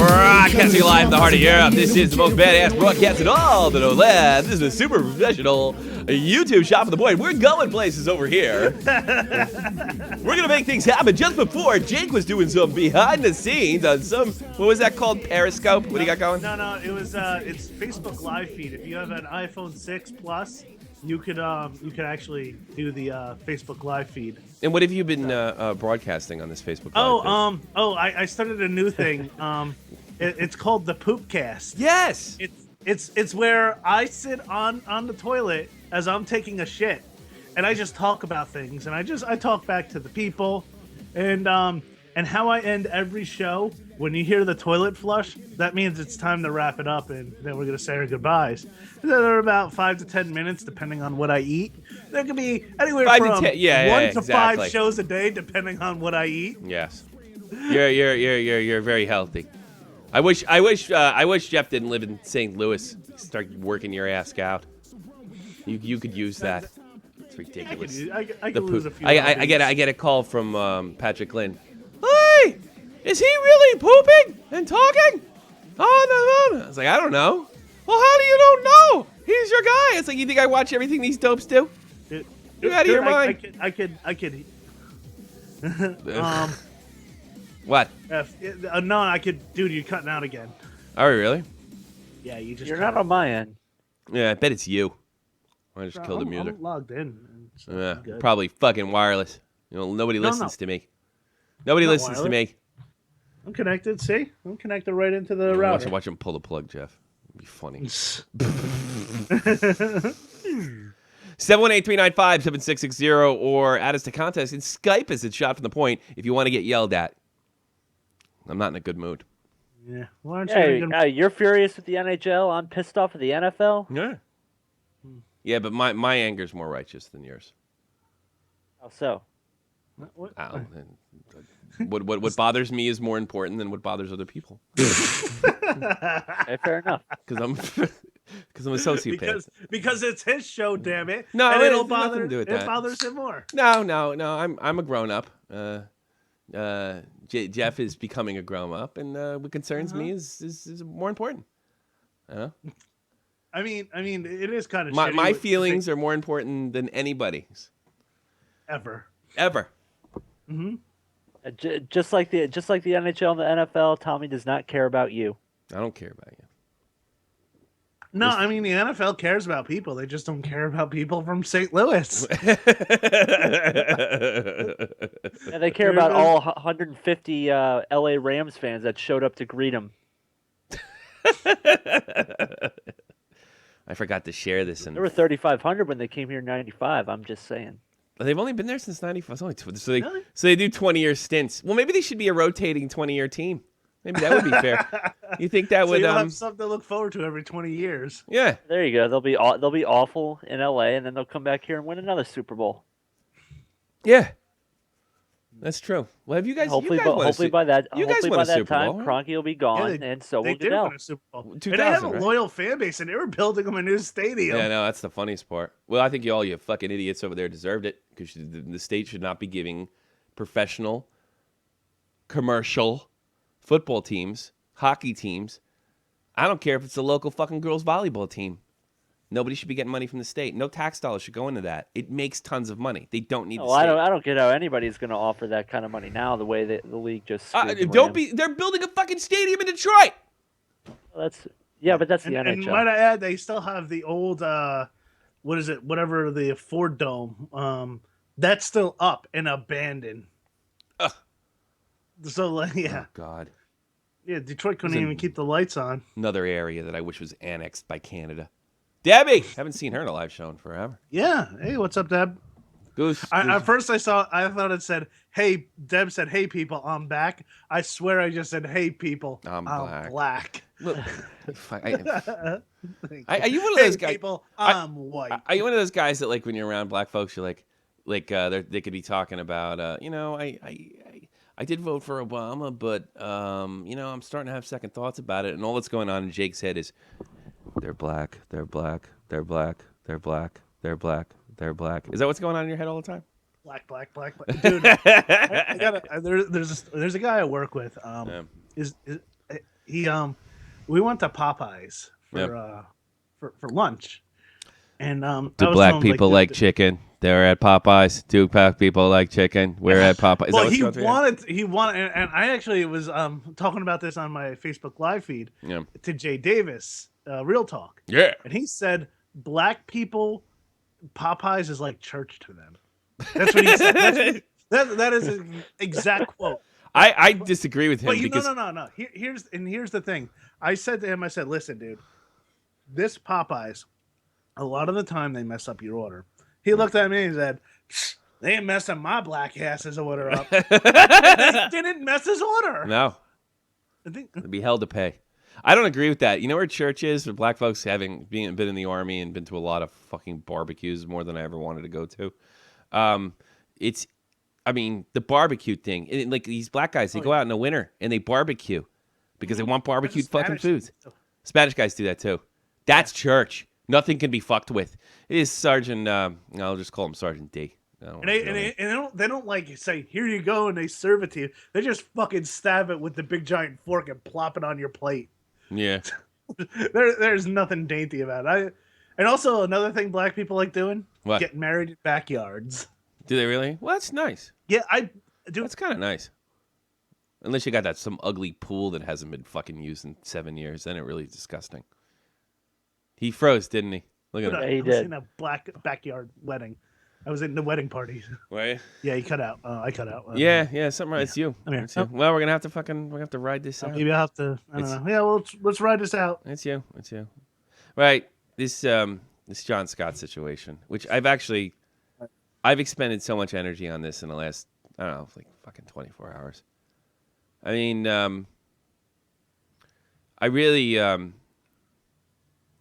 Broadcasting live in the heart of Europe. This is the most badass broadcast in all the land. This is a super professional YouTube shop for the point. We're going places over here. We're gonna make things happen. Just before, Jake was doing some behind the scenes on some, what was that called? Periscope? What do you got going? No, it was it's Facebook live feed. If you have an iPhone 6 Plus, you could actually do the Facebook live feed. And what have you been broadcasting on this Facebook live? I started a new thing. It's called the Poopcast. Yes. It's where I sit on the toilet as I'm taking a shit, and I just talk about things, and I talk back to the people, and how I end every show. When you hear the toilet flush, that means it's time to wrap it up, and then we're gonna say our goodbyes. They're about 5 to 10 minutes, depending on what I eat. There could be anywhere from 1 to 5 shows a day, depending on what I eat. Yes, you're very healthy. I wish Jeff didn't live in St. Louis. Start working your ass out. You could use that. It's ridiculous. I could lose a few. I get a call from Patrick Lynn. Hey, is he really pooping and talking? Oh no. I was like, I don't know. Well, how do you don't know? He's your guy. It's like, you think I watch everything these dopes do? You out of your mind. I could. What? No, I could. Dude, you're cutting out again. Are we really? Yeah, you're not on my end. Yeah, I bet it's you. I just killed the music. I'm logged in. So yeah, probably fucking wireless. You know, nobody listens to me. Nobody listens to me. I'm connected. See, I'm connected right into the router. Watch him pull the plug, Jeff. It'd be funny. 718-395-7660 or add us to contest and Skype us at Shot from the Point if you want to get yelled at. I'm not in a good mood. Yeah. You're furious with the NHL. I'm pissed off at the NFL. Yeah. Yeah, but my anger's more righteous than yours. How so? What bothers me is more important than what bothers other people. Okay, fair enough. Because I'm a sociopath. Because it's his show, damn it. No, and it bothers him more. No. I'm a grown up. Jeff is becoming a grown up, and what concerns me is more important. I mean, it is kind of my feelings are more important than anybody's. Ever. Mm-hmm. Just like the NHL and the NFL, Tommy does not care about you. I don't care about you. No, I mean, the NFL cares about people. They just don't care about people from St. Louis. Yeah, they care about all 150 LA Rams fans that showed up to greet him. I forgot to share this. There were 3,500 when they came here in '95. I'm just saying. They've only been there since '95. So they do 20-year stints. Well, maybe they should be a rotating 20-year team. Maybe that would be fair. You think that would? You'll have something to look forward to every 20 years. Yeah. There you go. They'll be awful in LA, and then they'll come back here and win another Super Bowl. Yeah. That's true. Well, have you guys? Hopefully by that time, Kroenke will be gone, and so will Goodell. Win a Super Bowl. And they have a loyal fan base, and they were building them a new stadium. Yeah, no, that's the funniest part. Well, I think all you fucking idiots over there deserved it, because the state should not be giving professional, commercial football teams, hockey teams. I don't care if it's a local fucking girls volleyball team. Nobody should be getting money from the state. No tax dollars should go into that. It makes tons of money. They don't need the state. I don't get how anybody's going to offer that kind of money now, the way that the league just they're building a fucking stadium in Detroit. But that's the NHL. And might I add, they still have the old, whatever the Ford Dome. That's still up and abandoned. Ugh. So, yeah. Oh, God. Yeah, Detroit couldn't even keep the lights on. Another area that I wish was annexed by Canada. Debbie! Haven't seen her in a live show in forever. Yeah. Hey, what's up, Deb? Goose. At first I thought it said, hey, Deb said, hey, people, I'm back. I swear I just said, hey, people, I'm black. Look, are you one of those guys? People, I'm white. Are you one of those guys that, like, when you're around black folks, you're like they could be talking about, I did vote for Obama, but, I'm starting to have second thoughts about it. And all that's going on in Jake's head is, they're black, they're black, they're black, they're black, they're black, they're black. Is that what's going on in your head all the time? Black. Dude, there's a guy I work with. we went to Popeyes Yep. For lunch, and Do I was black telling him, people like chicken? They're at Popeyes. Do black people like chicken? We're at Popeyes. Is well, that what's going through your head? he wanted, and I actually was talking about this on my Facebook live feed Yeah. to Jay Davis, Real Talk, Yeah. and he said black people, Popeyes is like church to them. That's what he said. That is an exact quote. I disagree with him But because no. Here's the thing. I said to him, I said, listen, dude, this Popeyes, a lot of the time they mess up your order. He looked at me and said, they ain't messing my black ass's order up. They didn't mess his order. no, it'd be hell to pay. I don't agree with that. You know where church is for black folks having been in the army and been to a lot of fucking barbecues more than I ever wanted to go to. It's, I mean, the barbecue thing. And like these black guys, they go out in the winter and they barbecue because they want barbecued fucking foods. Spanish guys do that too. That's church. Nothing can be fucked with. It is Sergeant. I'll just call him Sergeant D. And they don't like say, here you go, and they serve it to you. They just fucking stab it with the big giant fork and plop it on your plate. Yeah. There's nothing dainty about it. And also another thing black people like doing, What? getting married in backyards. Do they really? Well, that's nice. Yeah, I do. That's kind of nice. Unless you got that some ugly pool that hasn't been fucking used in 7 years, then it really is disgusting. He froze, didn't he? Look at him. Yeah, he I was did. in a black backyard wedding. I was in the wedding party. Were you? Yeah, he cut out. I cut out. Yeah, something right. It's you. Come here. It's you. Well, we're gonna have to ride this out. Maybe I'll have to. I don't know. Yeah, well, let's ride this out. It's you. Right. This John Scott situation, which I've expended so much energy on this in the last, I don't know, like fucking 24 hours. I mean, I really,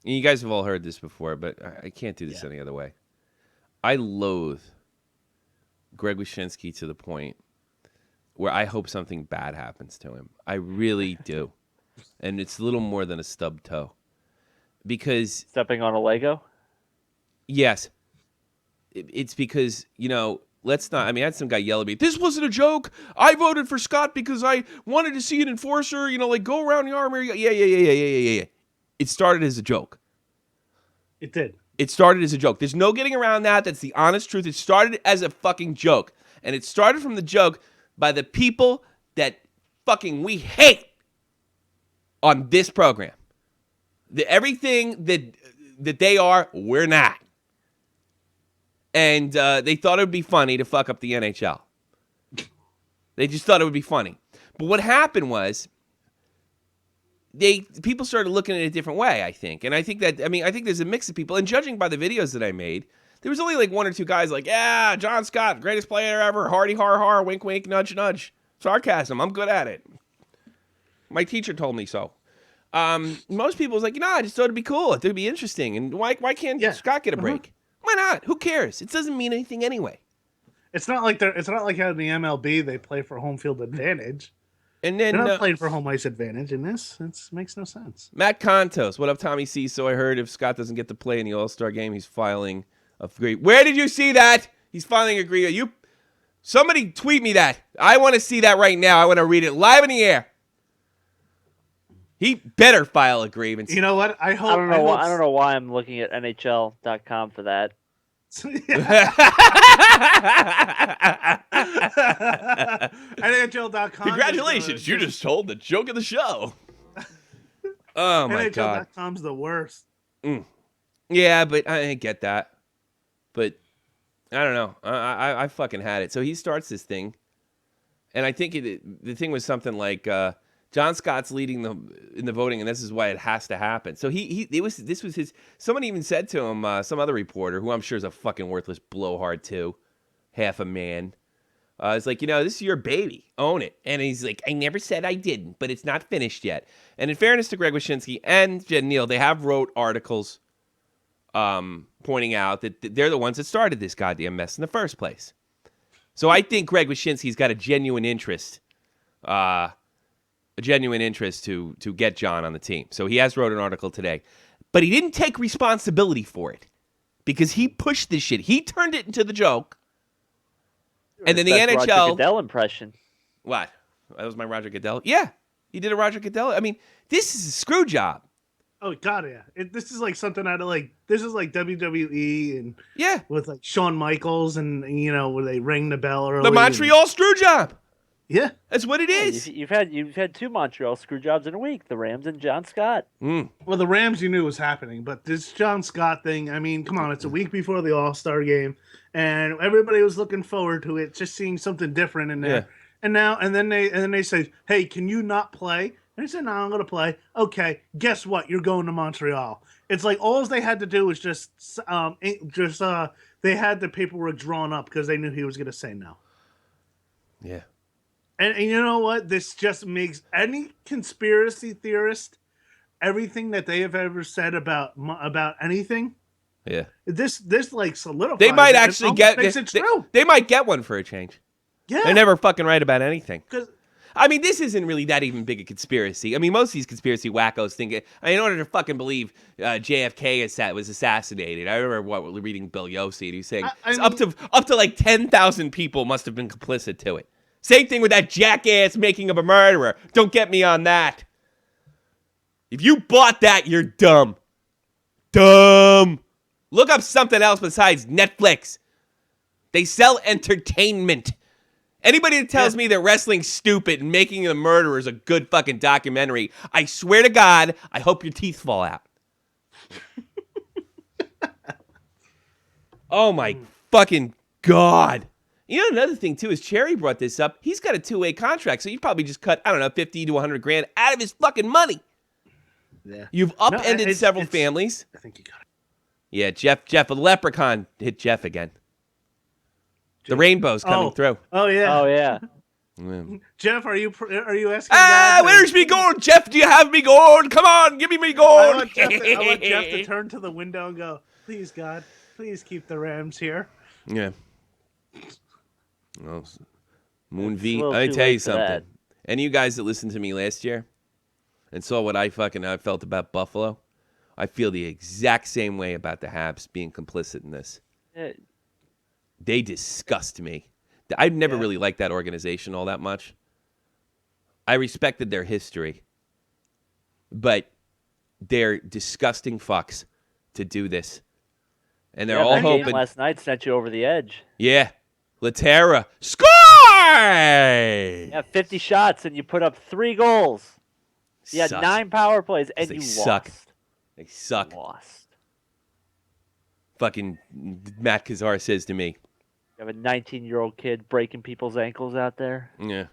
you guys have all heard this before, but I can't do this any other way. I loathe Greg Wyshynski to the point where I hope something bad happens to him. I really do. And it's a little more than a stub toe. Because Stepping on a Lego? yes, it's because, let's not, I had some guy yell at me, this wasn't a joke. I voted for Scott because I wanted to see an enforcer, go around the army. Yeah. It started as a joke. It did. It started as a joke. There's no getting around that. That's the honest truth. It started as a fucking joke. And it started from the joke by the people that fucking we hate on this program. Everything that they are, we're not. And they thought it would be funny to fuck up the NHL. They just thought it would be funny. But what happened was people started looking at it a different way, I think. And I think there's a mix of people. And judging by the videos that I made, there was only like one or two guys like, yeah, John Scott, greatest player ever, hardy har har, wink wink, nudge nudge. Sarcasm, I'm good at it. My teacher told me so. Most people was like, I just thought it'd be cool. It'd be interesting. And why can't Scott get a break? Why not? Who cares? It doesn't mean anything anyway. It's not like how in the MLB they play for home field advantage. And then they're not playing for home ice advantage in this. It makes no sense. Matt Contos, what up, Tommy C? So I heard if Scott doesn't get to play in the All-Star game, he's filing a free. Where did you see that? He's filing a grievance. Somebody tweet me that. I want to see that right now. I want to read it live in the air. He better file a grievance. You know what? I don't know why I'm looking at NHL.com for that. NHL.com. Congratulations, you just told the joke of the show. Oh my god. NHL.com's the worst. Yeah, but I get that. But I don't know. I fucking had it. So he starts this thing, and I think the thing was something like John Scott's leading in the voting, and this is why it has to happen. So this was his. Someone even said to him, some other reporter, who I'm sure is a fucking worthless blowhard too, half a man. It's like, this is your baby, own it. And he's like, I never said I didn't, but it's not finished yet. And in fairness to Greg Wyshynski and Jen Neal, they have wrote articles, pointing out that they're the ones that started this goddamn mess in the first place. So I think Greg Wyshynski's got a genuine interest. To get John on the team. So he has wrote an article today. But he didn't take responsibility for it because he pushed this shit. He turned it into the joke. And then the NHL... Roger Goodell impression. What? That was my Roger Goodell? Yeah. He did a Roger Goodell. I mean, this is a screw job. Oh God, yeah. This is like something out of like this is like WWE and Yeah, with like Shawn Michaels and where they ring the bell early. the Montreal screw job. Yeah, That's what it is. You've had 2 Montreal screw jobs in a week. The Rams and John Scott. Mm. well, the Rams you knew was happening, but this John Scott thing. I mean, come on, it's a week before the All-Star game, and everybody was looking forward to it, just seeing something different in there. Yeah. And then they say, "Hey, can you not play?" And he said, "No, I'm going to play." Okay, guess what? You're going to Montreal. It's like all they had to do was just they had the paperwork drawn up because they knew he was going to say no. Yeah. And you know what? This just makes any conspiracy theorist, everything that they have ever said about anything. Yeah. This like solidifies. They might it. actually It makes it true. They might get one for a change. Yeah. They're never fucking right about anything. 'Cause- I mean, this isn't really that even big a conspiracy. I mean, most of these conspiracy wackos think in order to fucking believe JFK was assassinated. I remember reading Bill Yossi, and he was saying up to like 10,000 people must have been complicit to it. Same thing with that jackass making of a murderer. Don't get me on that. If you bought that, you're dumb. Dumb. Look up something else besides Netflix. They sell entertainment. Anybody that tells me that wrestling's stupid and making a murderer is a good fucking documentary, I swear to God, I hope your teeth fall out. Oh my fucking God. You know, another thing, too, is Cherry brought this up. He's got a 2-way contract, so you probably just cut, I don't know, 50 to 100 grand out of his fucking money. Yeah. You've upended several families. I think you got it. Yeah, Jeff, a leprechaun hit Jeff again. The rainbow's coming through. Oh yeah. Oh yeah. Mm. Jeff, are you asking? God Where's me gold? Jeff, do you have me gold? Come on, give me I gold. want Jeff to turn to the window and go, "Please, God, please keep the Rams here." Yeah. Well, Moon It's V, a little let me too tell you late for that. something. Any of you guys that listened to me last year and saw what I felt about Buffalo, I feel the exact same way about the Habs being complicit in this. They disgust me. I've never really liked that organization all that much. I respected their history, but they're disgusting fucks to do this. And they're all that hoping. game last night sent you over the edge. Yeah. Laterra. Score! Yeah, 50 shots and you put up 3 goals. You had Sucks. 9 power plays and They you suck. lost. They suck. Lost. Fucking Matt Kazar says to me. You have a 19-year-old kid breaking people's ankles out there. Yeah.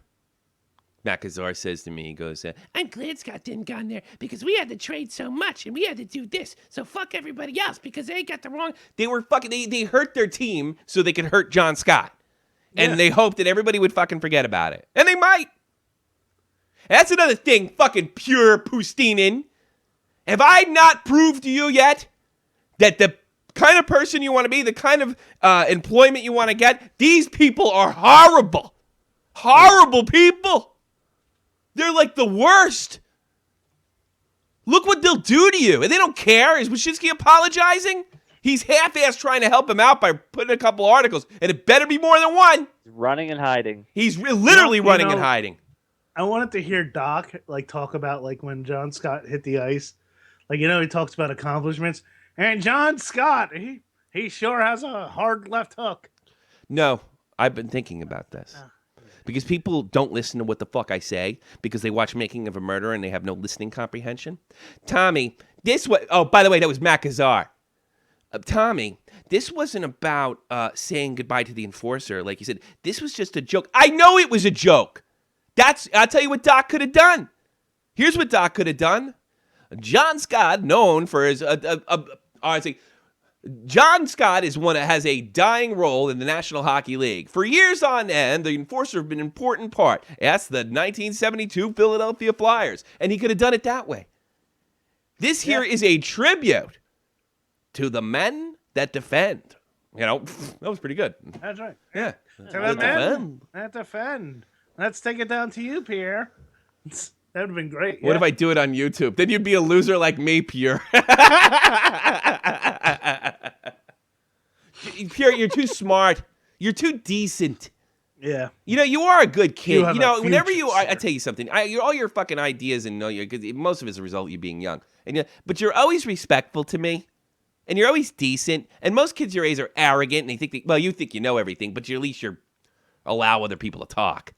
Matt Kazar says to me, he goes, I'm glad Scott didn't go in there because we had to trade so much and we had to do this. So fuck everybody else because they got the wrong. They were fucking, they hurt their team so they could hurt John Scott. And they hoped that everybody would fucking forget about it. And they might. And that's another thing, fucking pure Pustinin. Have I not proved to you yet that the kind of person you want to be, the kind of employment you want to get, these people are horrible. Horrible people. They're like the worst. Look what they'll do to you. And they don't care. Is Wyshynski apologizing? He's half-assed trying to help him out by putting a couple articles. And it better be more than one. Running and hiding. He's literally running and hiding. I wanted to hear Doc talk about when John Scott hit the ice. He talks about accomplishments. And John Scott, he sure has a hard left hook. No, I've been thinking about this. Because people don't listen to what the fuck I say because they watch Making of a Murderer and they have no listening comprehension. Tommy, by the way, that was Matt Kazar. Tommy, this wasn't about saying goodbye to the enforcer. Like you said, this was just a joke. I know it was a joke. I'll tell you what Doc could have done. Here's what Doc could have done. John Scott, known for his, John Scott is one that has a dying role in the National Hockey League. For years on end, the enforcer have been an important part. That's the 1972 Philadelphia Flyers. And he could have done it that way. This here is a tribute to the men that defend. That was pretty good. That's right. Yeah. To the men that defend. Let's take it down to you, Pierre. That would have been great. What if I do it on YouTube? Then you'd be a loser like me, Pierre. Pierre, you're too smart. You're too decent. Yeah. You know, you are a good kid. have You a know, whenever future, you are, I sir. tell you something. All your fucking ideas and because most of it's a result of you being young. But you're always respectful to me, and you're always decent. And most kids your age are arrogant, and they think, you think you know everything, but at least you're allow other people to talk,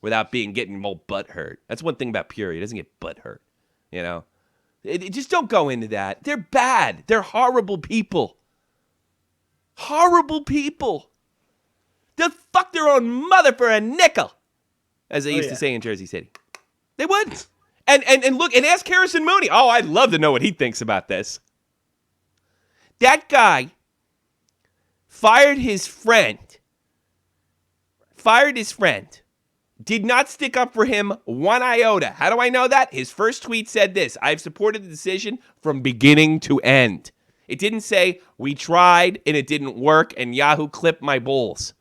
without getting all butt hurt. That's one thing about Puri. It doesn't get butt hurt, just don't go into that. They're bad. They're horrible people. Horrible people. They'll fuck their own mother for a nickel, as they used to say in Jersey City. They would. And look, and ask Harrison Mooney. Oh, I'd love to know what he thinks about this. That guy fired his friend. Did not stick up for him one iota. How do I know that? His first tweet said this: I've supported the decision from beginning to end. It didn't say, we tried and it didn't work and Yahoo clipped my balls.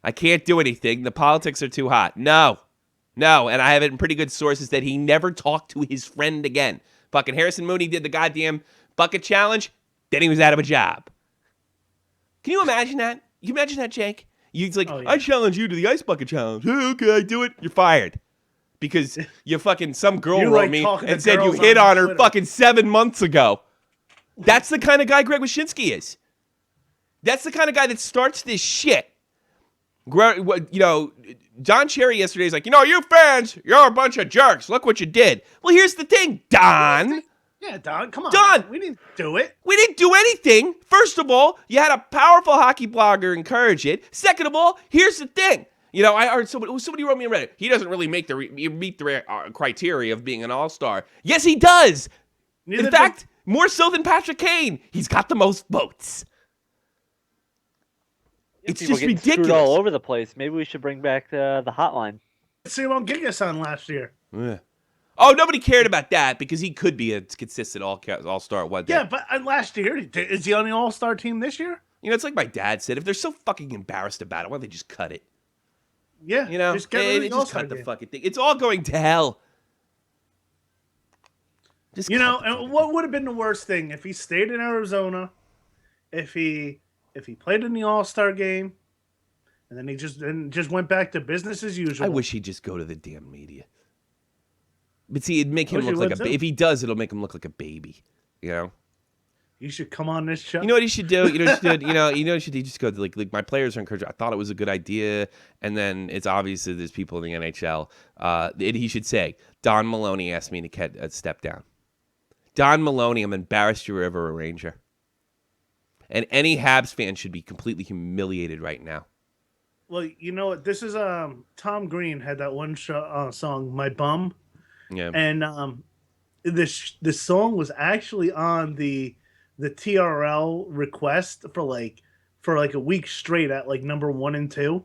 I can't do anything. The politics are too hot. No. And I have it in pretty good sources that he never talked to his friend again. Fucking Harrison Mooney did the goddamn bucket challenge. Then he was out of a job. Can you imagine that? You imagine that, Jake? He's like, I challenge you to the ice bucket challenge. Okay, I do it. You're fired. Because you fucking, some girl wrote me and said you hit on her Twitter fucking 7 months ago. That's the kind of guy Greg Wyshynski is. That's the kind of guy that starts this shit. Don Cherry yesterday is like, you fans, you're a bunch of jerks. Look what you did. Well, here's the thing, Don. Yeah, Don, come on. Don. We didn't do it. We didn't do anything. First of all, you had a powerful hockey blogger encourage it. Second of all, here's the thing. I heard somebody wrote me on Reddit. He doesn't really meet the criteria of being an all-star. Yes, he does. In fact, more so than Patrick Kane. He's got the most votes. It's just ridiculous. Screwed all over the place. Maybe we should bring back the hotline. See him on Gigason last year. Yeah. Oh, nobody cared about that because he could be a consistent all-star one day. Yeah, but last year, is he on the all-star team this year? It's like my dad said. If they're so fucking embarrassed about it, why don't they just cut it? Yeah, just cut the fucking thing. It's all going to hell. And what would have been the worst thing if he stayed in Arizona, if he played in the All-Star game, and then he just went back to business as usual. I wish he'd just go to the damn media. But see, it'd make him look like if he does, it'll make him look like a baby. You should come on this show. You know what he should do? He should just go to like my players are encouraged. I thought it was a good idea, and then it's obvious that there's people in the NHL. He should say, Don Maloney asked me to step down. Don Maloney, I'm embarrassed you were ever a Ranger. And any Habs fan should be completely humiliated right now. Well, you know what? This is Tom Green had that one song, "My Bum," and this song was actually on the TRL request for like a week straight at like number 1 and 2,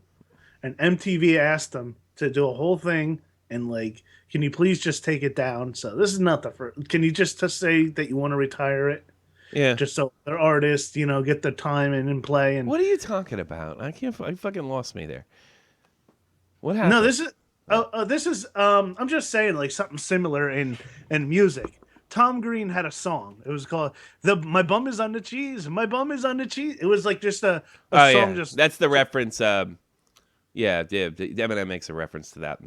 and MTV asked them to do a whole thing and like, can you please just take it down? So this is not the first. Can you just say that you want to retire it? Yeah. Just so their artists, get the time and play. And what are you talking about? I fucking lost me there. What happened? No, this is. I'm just saying like something similar in music. Tom Green had a song. It was called "My Bum Is on the Cheese." My bum is on the cheese. It was like just a song. Yeah. Just that's the reference. The Eminem makes a reference to that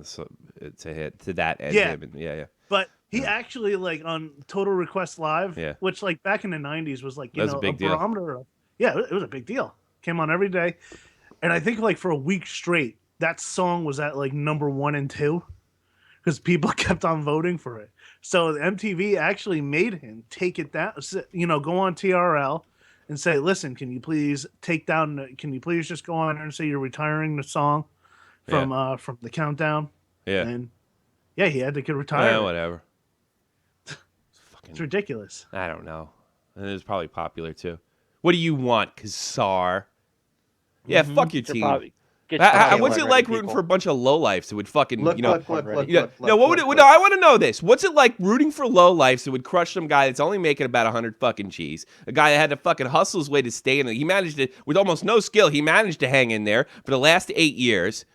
to that end. Yeah. Yeah. But he actually like on Total Request Live, which like back in the 90s was like a big deal. barometer. It was a big deal. Came on every day, and I think like for a week straight, that song was at like number 1 and 2 because people kept on voting for it. So the MTV actually made him take it down. Go on TRL and say, "Listen, can you please take down? Can you please just go on there and say you're retiring the song from the countdown?" Yeah. And he had to get retired. Yeah, whatever. It's ridiculous. I don't know. And it was probably popular too. What do you want, Kazar? Yeah, fuck your team. What's it like rooting for a bunch of lowlifes that would fucking, look, No, I want to know this. What's it like rooting for lowlifes that would crush some guy that's only making about 100 fucking G's? A guy that had to fucking hustle his way to stay in it. He managed to, with almost no skill, he managed to hang in there for the last 8 years.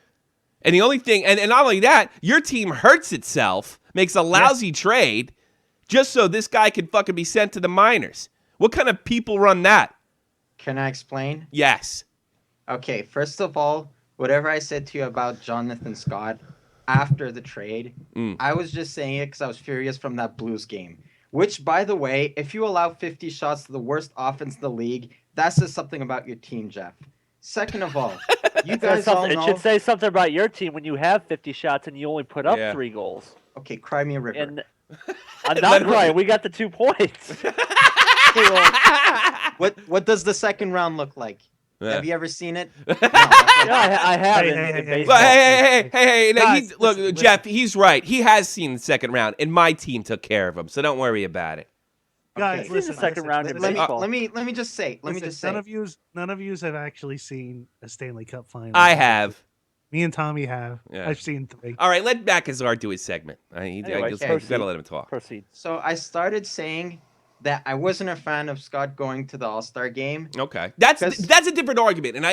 And the only thing, and not only that, your team hurts itself, makes a lousy trade, just so this guy can fucking be sent to the minors. What kind of people run that? Can I explain? Yes. Okay, first of all, whatever I said to you about Jonathan Scott after the trade, I was just saying it because I was furious from that Blues game. Which, by the way, if you allow 50 shots to the worst offense in the league, that says something about your team, Jeff. Second of all, you guys all It know... should say something about your team when you have 50 shots and you only put up Yeah. 3 goals. Okay, cry me a river. And I'm not crying. We got the 2 points. What does the second round look like? Yeah. Have you ever seen it? Yeah, I have. in baseball. Hey, Guys, look, listen. Jeff, he's right. He has seen the second round, and my team took care of him, so don't worry about it. Guys, Okay. listen. It's the second round in Let baseball. me just say. None of yous have actually seen a Stanley Cup final. I have. Me and Tommy have. Yeah. I've seen 3. All right, let Macazar do his segment. Anyways, I just gotta let him talk. Proceed. So I started saying that I wasn't a fan of Scott going to the All-Star game. Okay, that's 'Cause- a different argument, and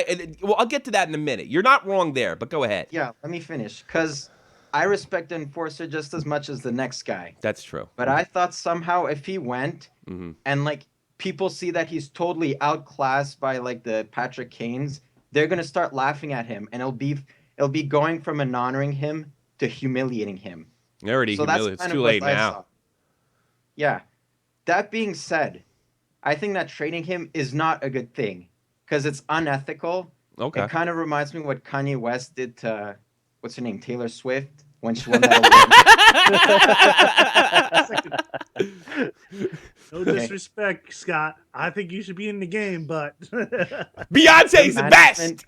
I'll get to that in a minute. You're not wrong there, but go ahead. Yeah, let me finish. Because I respect the enforcer just as much as the next guy. That's true. But I thought somehow if he went and like people see that he's totally outclassed by like the Patrick Kanes, they're gonna start laughing at him, and it'll be going from an honoring him to humiliating him. Already So that's humiliated. It's kind too of what late I now. saw. Yeah. That being said, I think that trading him is not a good thing because it's unethical. Okay. It kind of reminds me of what Kanye West did to, what's her name, Taylor Swift, when she won that award. No disrespect, Scott. I think you should be in the game, but Beyonce's the best.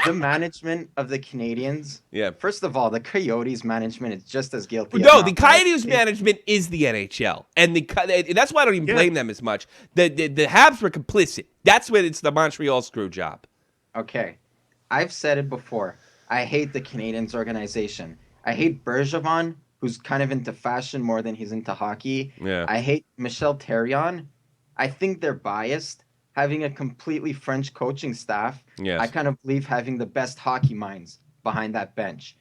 The management of the Canadians. Yeah. First of all, the Coyotes management is just as guilty. No, as the not. Coyotes management is the NHL, and that's why I don't even blame them as much. The Habs were complicit. That's when it's the Montreal screw job. Okay, I've said it before. I hate the Canadiens organization. I hate Bergevin, who's kind of into fashion more than he's into hockey. Yeah. I hate Michel Therrien. I think they're biased. Having a completely French coaching staff, Yes. I kind of believe having the best hockey minds behind that bench.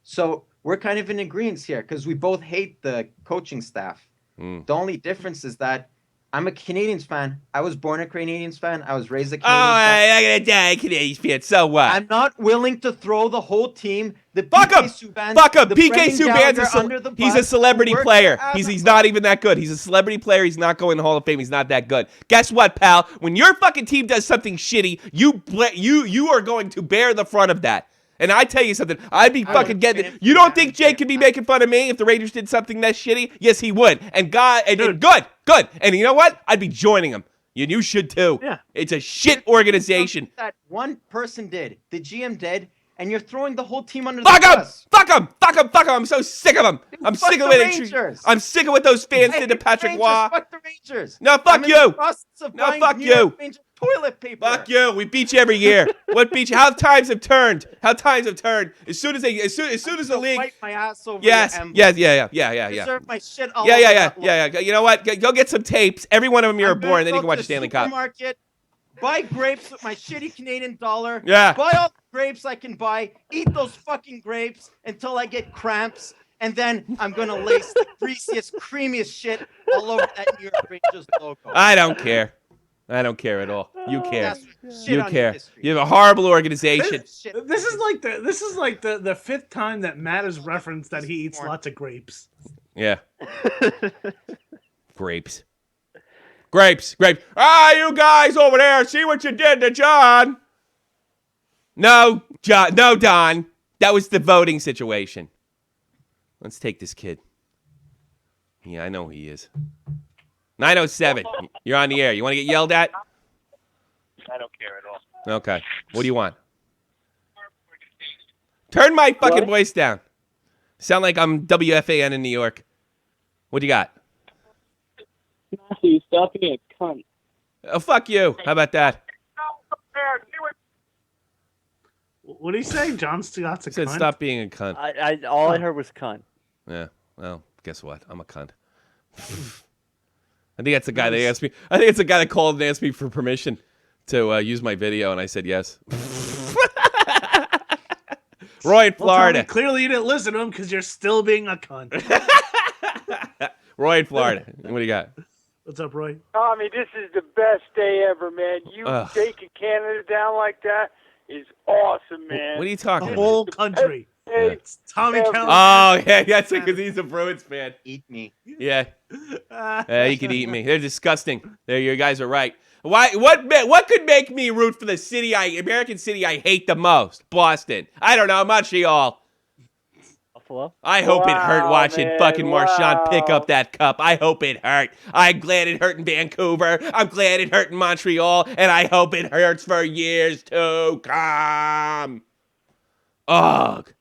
So we're kind of in agreement here because we both hate the coaching staff. The only difference is that I'm a Canadiens fan. I was born a Canadiens fan. I was raised a Canadiens fan. I'm gonna die, Canadiens fan. So what? I'm not willing to throw the whole team. The Fuck PK him! Subban, Fuck him! the PK Brendan Subban's Gallagher under the he's a bus, celebrity who worked player. for He's Advocare. not even that good. He's a celebrity player. He's not going to the Hall of Fame. He's not that good. Guess what, pal? When your fucking team does something shitty, you are going to bear the front of that. And I tell you something, I'd be fucking getting it. You don't think Jake could be making fun of me if the Rangers did something that shitty? Yes, he would. And good. And you know what? I'd be joining him. And you should too. Yeah. It's a shit organization. That one person did. The GM did. And you're throwing the whole team under the Fuck him! bus. Fuck him! Fuck him! Fuck him! I'm so sick of him. I'm Fuck sick of the it. Rangers. I'm sick of what those fans Hey, did to Patrick Rangers, Waugh. Fuck the Rangers. No, fuck I'm in you. the process of No, buying fuck New York you. Rangers toilet paper. Fuck you! We beat you every year. What beat you? How times have turned? How times have turned? As soon as the league. Wipe my ass over Yes. the emblem. Yeah. Deserve my shit all Yeah. over that lawn. You know what? Go get some tapes. Every one of them you're I'm born, gonna and then you go can watch to the Stanley Cup. supermarket, buy grapes with my shitty Canadian dollar. Yeah. Buy all the grapes I can buy. Eat those fucking grapes until I get cramps. And then I'm going to lace the greasiest, creamiest shit all over that New York Rangers logo. I don't care. I don't care at all. You care. Shit You on your care. history. You have a horrible organization. Shit. this is like the 5th time that Matt has referenced that he eats lots of grapes. Yeah. Grapes. You guys over there, see what you did to John? No, Don. That was the voting situation. Let's take this kid. Yeah, I know who he is. 907. You're on the air. You want to get yelled at? I don't care at all. Okay. What do you want? Turn my fucking voice down. Sound like I'm WFAN in New York. What do you got? Matthew, stop being a cunt. Oh, fuck you. How about that? What do you say? John Scott's a I said cunt? stop being a cunt. All I heard was cunt. Yeah. Well, guess what? I'm a cunt. I think that's the guy that asked me. I think it's the guy that called and asked me for permission to use my video, and I said yes. Roy in Florida. Tommy, clearly you didn't listen to him because you're still being a cunt. Roy in Florida. What do you got? What's up, Roy? Tommy, this is the best day ever, man. You Ugh. taking Canada down like that is awesome, man. What are you talking The about? whole country. Hey, It's Tommy Yeah. Callahan. Oh, yeah, that's because he's a Bruins fan. Eat me. Yeah. You could eat me. They're disgusting. There, you guys are right. Why? What could make me root for the American city I hate the most? Boston. I don't know. Montreal. Buffalo. I hope it hurt Wow, watching man, fucking Marchand pick wow. up that cup. I hope it hurt. I'm glad it hurt in Vancouver. I'm glad it hurt in Montreal. And I hope it hurts for years to come. Ugh.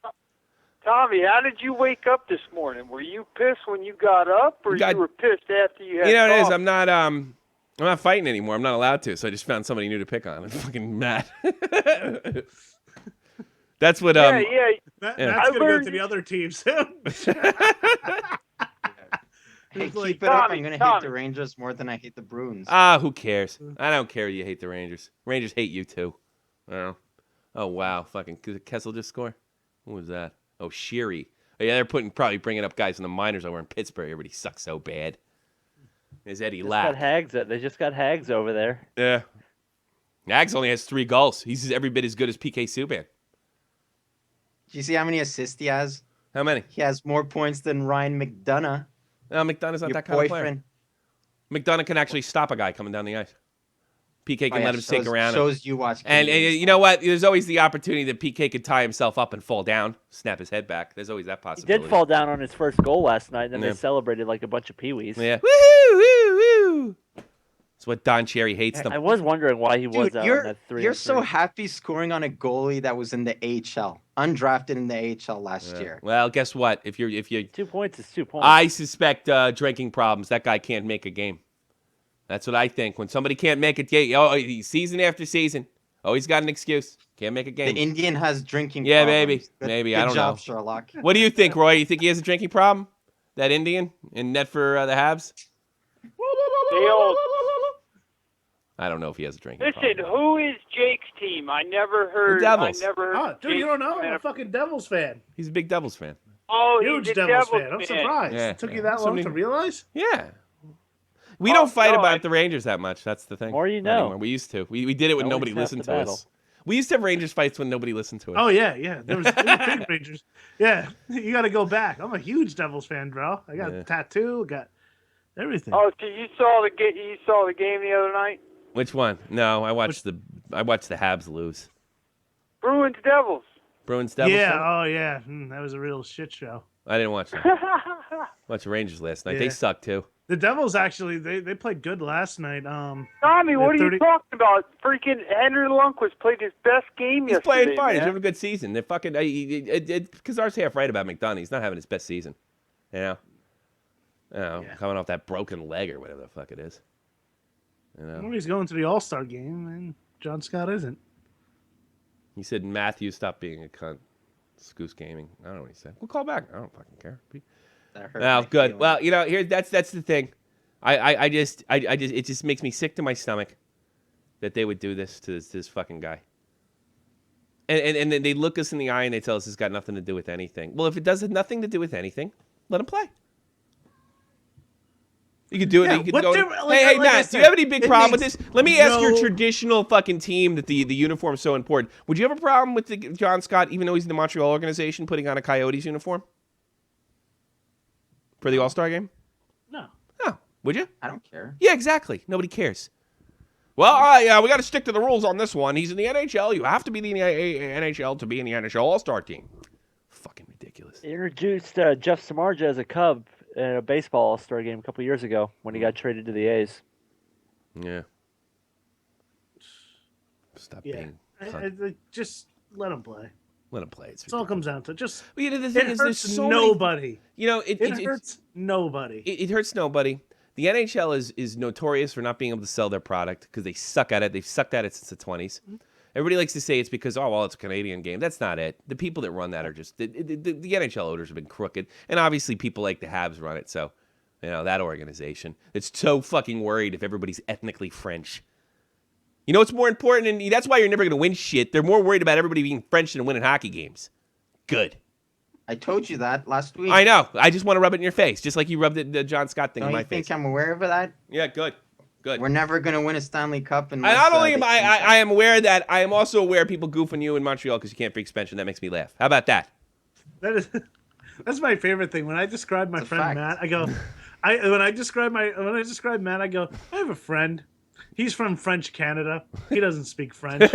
Tommy, how did you wake up this morning? Were you pissed when you got up, or you were pissed after you had You know what it is? coffee? I'm not fighting anymore. I'm not allowed to. So I just found somebody new to pick on. I'm fucking mad. That's what Yeah. That's Yeah. gonna go learned- to the other teams soon. Hey, It's like, keep it up. Tommy, I'm gonna hate Tommy. the Rangers more than I hate the Bruins. who cares? I don't care you hate the Rangers. Rangers hate you too. Oh wow, fucking Kessel just score. What was that? Oh, Sheary. Oh, yeah, they're probably bringing up guys in the minors over in Pittsburgh. Everybody sucks so bad. There's Eddie Lack. They just got Hags over there. Yeah. Nags only has 3 goals. He's every bit as good as PK Subban. Do you see how many assists he has? How many? He has more points than Ryan McDonough. No, McDonough's not Your that kind of player. boyfriend. McDonough can actually stop a guy coming down the ice. PK can Oh, yeah, let him sink shows- around. Shows you watch. And Canadians. you know what? There's always the opportunity that PK could tie himself up and fall down, snap his head back. There's always that He possibility. did fall down on his first goal last night, and then Yeah. they celebrated like a bunch of peewees. Yeah. Woohoo! Woo! Woo! That's what Don Cherry hates them. I was wondering why he was Dude, out on you're that 3. you're so happy scoring on a goalie that was in the AHL, undrafted in the AHL last year. Well, guess what? If you 2 points is 2 points. I suspect drinking problems. That guy can't make a game. That's what I think. When somebody can't make it, season after season, always got an excuse. Can't make a The game. Indian has drinking. Yeah, problems. maybe. Good, Maybe. Good I don't job, know. Sherlock. What do you think, Roy? You think he has a drinking problem? That Indian in net for the Habs? They all- I don't know if he has a drinking Listen, problem. who is Jake's team? I never heard. Devils. I never heard. Oh, dude, you Jake don't know? I'm come a out- fucking Devils fan. He's a big Devils fan. Oh, Huge he's a Devils Devils fan. I'm surprised. Yeah, It took yeah. you that long Somebody- to realize? Yeah. We Oh, don't fight no, about I- the Rangers that much. That's the thing. More you Not know. anymore. We used to. We did it when No nobody one's half listened the to battle. us. We used to have Rangers fights when nobody listened to us. Oh, yeah. There was big Rangers. Yeah, you got to go back. I'm a huge Devils fan, bro. I got Yeah. a tattoo, got everything. Oh, so you saw the game the other night? Which one? No, I watched the Habs lose. Bruins Devils. Bruins Devils. yeah, son? oh, yeah. That was a real shit show. I didn't watch that. Watched the Rangers last night. They Yeah. suck too. The Devils actually, they played good last night. Tommy, what are 30 you talking about? Freaking Henry Lundqvist played his best game He's yesterday. playing fine. He's man. having a good season. They're fucking. Because ours half right about McDonough. He's not having his best season. You know. Yeah. Coming off that broken leg or whatever the fuck it is. You know. Well, he's going to the All-Star game, and John Scott isn't. He said Matthew stopped being a cunt. Scoose gaming. I don't know what he said. We'll call back. I don't fucking care. That hurt Well, my good. feelings. Well, you know, here that's the thing. I just it just makes me sick to my stomach that they would do this to this fucking guy. And then they look us in the eye and they tell us it's got nothing to do with anything. Well, if it does have nothing to do with anything, let him play. You could do it. Yeah, You could what go. do- like- hey, like I Matt, do said, you have any big it problem with makes this? Let me ask your no- traditional fucking team that the uniform's so important. Would you have a problem with John Scott, even though he's in the Montreal organization, putting on a Coyotes uniform for the All-Star game? No. No. Would you? I don't care. Yeah, exactly. Nobody cares. Well, all right, yeah, we got to stick to the rules on this one. He's in the NHL. You have to be in the NHL to be in the NHL All-Star team. Fucking ridiculous. They introduced Jeff Samardzija as a Cub in a baseball All-Star game a couple years ago when he got traded to the A's. Yeah. Stop Yeah. being. Just let him play. Let him play. It's That's all it comes down to. Just Well, you know, the thing it is, there's hurts so many. nobody. You know, It hurts nobody. It hurts nobody. The NHL is notorious for not being able to sell their product because they suck at it. They've sucked at it since the 20s. Everybody likes to say it's because, oh, well, it's a Canadian game. That's not it. The people that run that are just, the NHL owners have been crooked. And obviously people like the Habs run it. So, you know, that organization. It's so fucking worried if everybody's ethnically French. You know what's more important? And that's why you're never going to win shit. They're more worried about everybody being French than winning hockey games. Good. I told you that last week. I know. I just want to rub it in your face, just like you rubbed it, the John Scott thing Don't in my you think face. I'm aware of that? Yeah, good. Good. We're never gonna win a Stanley Cup unless. And not only am they I, change that. I am aware that I am also aware people goof on you in Montreal because you can't freak suspension. That makes me laugh. How about that? That's my favorite thing. When I describe my It's a friend fact. Matt, I go, when I describe Matt, I go, I have a friend. He's from French Canada. He doesn't speak French.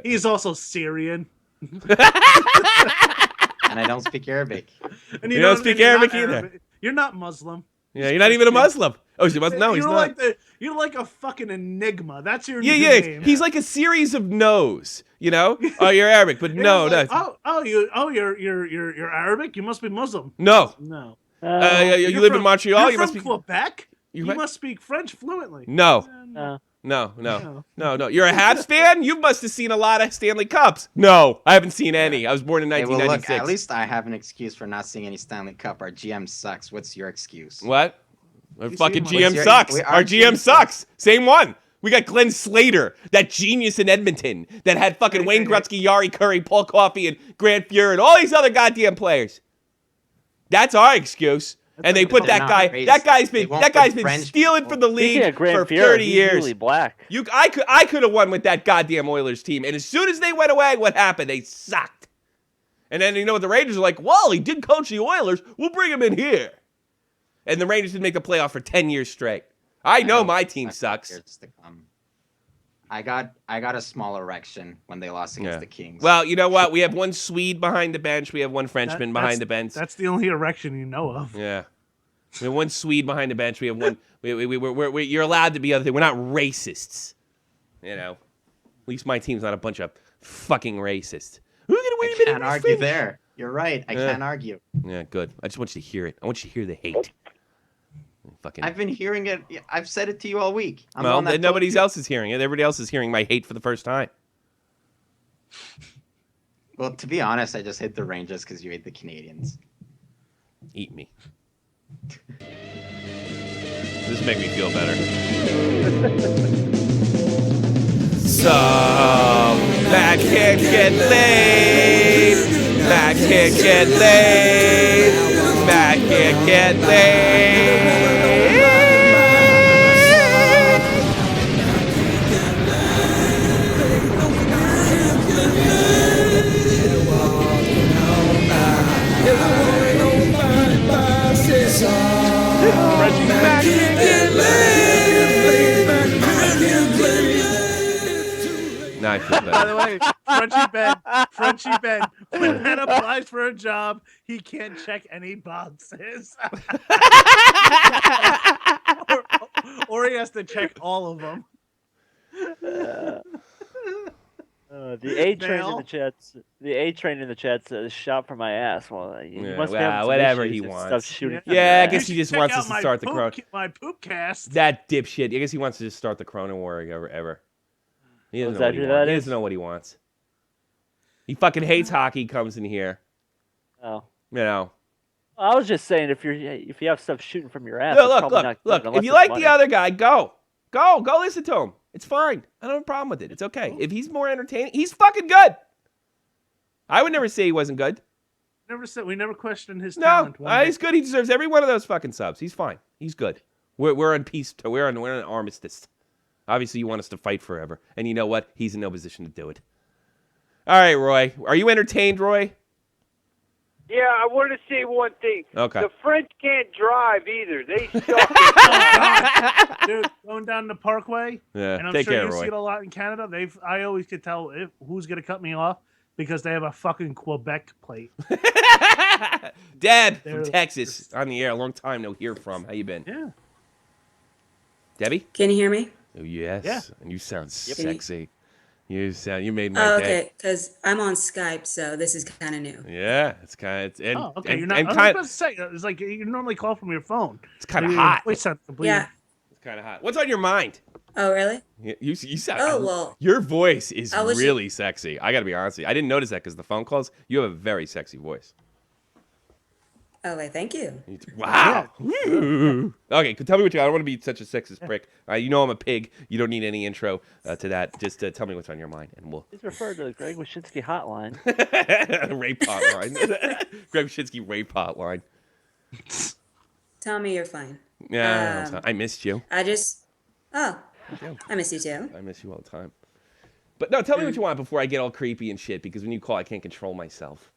He's also Syrian. And I don't speak Arabic. And You don't speak Arabic either. Arabic. You're not Muslim. Yeah, you're not even a Muslim. Oh, he's a Muslim? No, he's You're not. you're like a fucking enigma. That's your Yeah, new yeah. name. He's like a series of no's. You know? Oh, you're Arabic, but You're no, like, no, you're Arabic. You must be Muslim. no. No. You You're live in from- Montreal. You're You from must be. Quebec. You You might- must speak French fluently. No, No. no, no, No. no, no. You're a Habs fan. You must have seen a lot of Stanley Cups. No, I haven't seen any. I was born in Hey, well, look. 1996. At least I have an excuse for not seeing any Stanley Cup. Our GM sucks. What's your excuse? What? Our You fucking see, GM what's your- sucks. our Our GM GM sucks. Same one. We got Glenn Slater, that genius in Edmonton, that had fucking Wayne Gretzky, Yari Curry, Paul Coffey, and Grant Fuhr, and all these other goddamn players. That's our excuse. And they put that not guy. racist. That guy's They been. won't That guy's put been French stealing people. from the league Speaking of Grant for Fuhr, 30 he's years. usually black. I could have won with that goddamn Oilers team. And as soon as they went away, what happened? They sucked. And then you know what the Rangers are like? Well, he did coach the Oilers. We'll bring him in here. And the Rangers didn't make the playoff for 10 years straight. I know my team sucks. Years to come. I got a small erection when they lost against the Kings. Well, you know what? We have one Swede behind the bench. We have one Frenchman behind the bench. That's the only erection you know of. Yeah. We have one Swede behind the bench. We have one. You're allowed to be other thing. We're not racists. You know. At least my team's not a bunch of fucking racists. Who's gonna win? I can't argue there. You're right. I can't argue. Yeah, good. I just want you to hear it. I want you to hear the hate. Fucking. I've been hearing it. I've said it to you all week. I'm the Well, one that then told nobody you. else is hearing it. Everybody else is hearing my hate for the first time. Well, to be honest, I just hate the Rangers because you hate the Canadians. Eat me. This make me feel better. Some Mac can't get laid. Mac can't get laid. Mac can't get laid. Reggie Mack can't get Now I feel By better. the way, Frenchie Ben, when Matt applies for a job, he can't check any boxes. or he has to check all of them. The A train in Male. the chats. The A train in the chat says "shot for my ass." Well, you Yeah, must be well, having some whatever issues he if wants. stuff's shooting Yeah. from Yeah, your I guess ass. he just Check wants out us to my start the poop, Corona. my poop cast. That dipshit. I guess he wants to just start the Corona war ever. He doesn't Is know that what he who wants. that He is? doesn't know what he wants. He fucking hates hockey. Comes in here. Oh. You know. I was just saying if you have stuff shooting from your ass. No, it's look, probably not good look. unless If you it's like money. the other guy, go listen to him. It's fine. I don't have a problem with it. It's okay. If he's more entertaining, he's fucking good. I would never say he wasn't good. We never questioned his No, talent. one bit. he's good. He deserves every one of those fucking subs. He's fine. He's good. We're on peace. We're on an armistice. Obviously, you want us to fight forever, and you know what? He's in no position to do it. All right, Roy. Are you entertained, Roy? Yeah, I want to say one thing. Okay. The French can't drive either. They suck. Dude, going down the Parkway, Yeah. and I'm Take sure care, you Roy. see it a lot in Canada. I always could tell who's gonna cut me off because they have a fucking Quebec plate. Dad They're- from Texas on the air. Long time no hear from. How you been? Yeah. Debbie? Can you hear me? Oh, yes. Yeah. And you sound Yep. sexy. You made my Oh, day. okay, because I'm on Skype, so this is kind of new. Yeah, it's kind of Oh, okay. and, You're not. and I was kind about to say it's like you normally call from your phone. it's kind of Your hot. voice sounds completely- Yeah. It's kind of hot. What's on your mind? Oh, really? You sound. Oh, well, Your voice is I was- really sexy. I got to be honest with you. I didn't notice that because the phone calls. You have a very sexy voice. Oh, wait, thank you. Wow. Okay, tell me what you got. I don't want to be such a sexist prick. You know I'm a pig. You don't need any intro to that. Just tell me what's on your mind, and we'll. He's referred to the Greg Wyshynski hotline. Rape hotline. Greg Wyshynski rape hotline. Tommy, you're fine. Yeah, I missed you. I just. Oh, Yeah. I miss you too. I miss you all the time. But no, tell me what you want before I get all creepy and shit, because when you call, I can't control myself.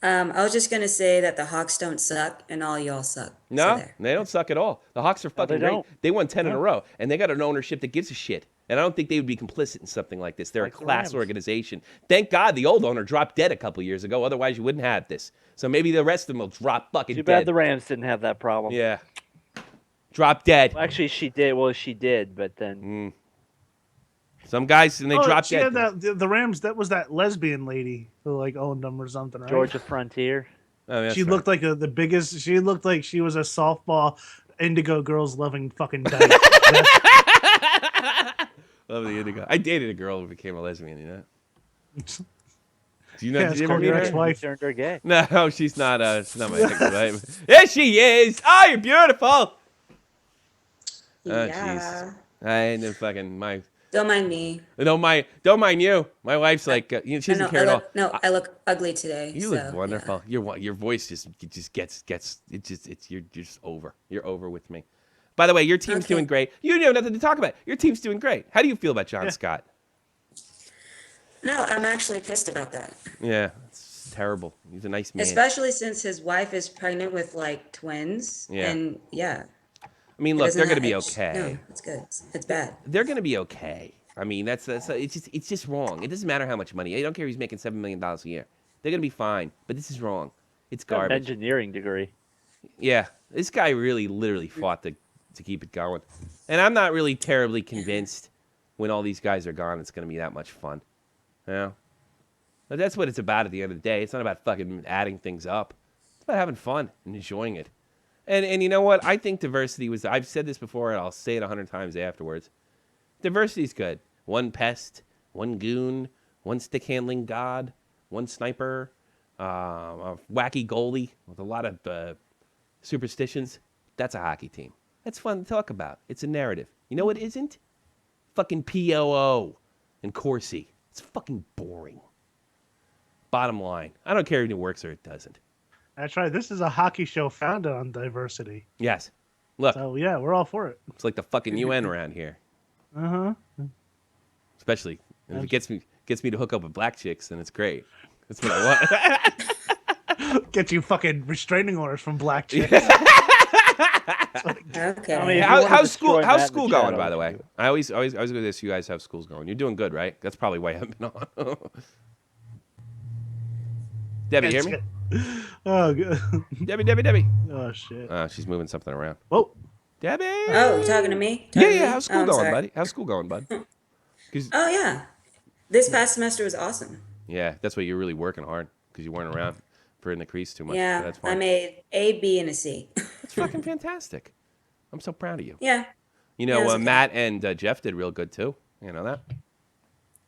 I was just gonna say that the Hawks don't suck, and all y'all suck. No, So there. they don't suck at all. The Hawks are fucking they great. don't. They won 10 in a row, and they got an ownership that gives a shit. And I don't think they would be complicit in something like this. They're Like a the class Rams. organization. Thank God the old owner dropped dead a couple years ago. Otherwise, you wouldn't have this. So maybe the rest of them will drop fucking Too dead. bad the Rams didn't have that problem. Yeah. Drop dead. Well, actually, she did. Well, she did, but then Some guys, and they drop she dead. had the Rams. That was that lesbian lady who like owned them or something, right? Georgia Frontier. Oh, that's She right. looked like the biggest. She looked like she was a softball indigo girls loving fucking dyke. Love the indigo. I dated a girl who became a lesbian, you know? Do you know? Yeah, did it's you ever called meet your her? ex-wife. Turned her gay. No, she's not my ex-wife. Yes, she is. Oh, you're beautiful. Oh, Yeah. Jesus. I ain't the fucking my. Don't mind me. Don't mind you. My wife's like, she doesn't care at all. I look ugly today. You so, look wonderful. Your voice just gets you're just over. You're over with me. By the way, your team's Okay. doing great. You have nothing to talk about. Your team's doing great. How do you feel about John Scott? No, I'm actually pissed about that. Yeah, it's terrible. He's a nice man. Especially since his wife is pregnant with like twins. Yeah. And yeah. I mean, it look, doesn't they're going to have- be okay. No, it's good. It's bad. They're going to be okay. I mean, it's just wrong. It doesn't matter how much money. I don't care if he's making $7 million a year. They're going to be fine. But this is wrong. It's Got an garbage. engineering degree. Yeah, this guy really literally fought to keep it going. And I'm not really terribly convinced when all these guys are gone it's going to be that much fun. You know? But that's what it's about at the end of the day. It's not about fucking adding things up. It's about having fun and enjoying it. And you know what? I think diversity was... I've said this before, and I'll say it 100 times afterwards. Diversity's good. One pest, one goon, one stick-handling god, one sniper, a wacky goalie with a lot of superstitions. That's a hockey team. That's fun to talk about. It's a narrative. You know what isn't? Fucking POO and Corsi. It's fucking boring. Bottom line. I don't care if it works or it doesn't. That's right. This is a hockey show founded on diversity. Yes. Look, So yeah, we're all for it. it's like the fucking UN around here. Uh huh. Especially if it gets me to hook up with black chicks, then it's great. That's what I want. Get you fucking restraining orders from black chicks. Okay. I mean, How's destroy school Matt in the going, chat, by the way? I'll do it. I always go to this. You guys have schools going. You're doing good, right? That's probably why I haven't been on. Debbie, hear me? Oh, good. Debbie. Oh shit. She's moving something around. Whoa. Debbie. Oh, you talking to me? Yeah, Talking to me? How's school I'm going, sorry. buddy? How's school going, bud? 'Cause- Oh yeah. This past semester was awesome. yeah, that's why you're really working hard because you weren't around for in the crease too much. Yeah. That's I fine. made A, B, and a C. It's fucking fantastic. I'm so proud of you. Yeah. You Yeah, know, it's okay. Matt and Jeff did real good too. You know that?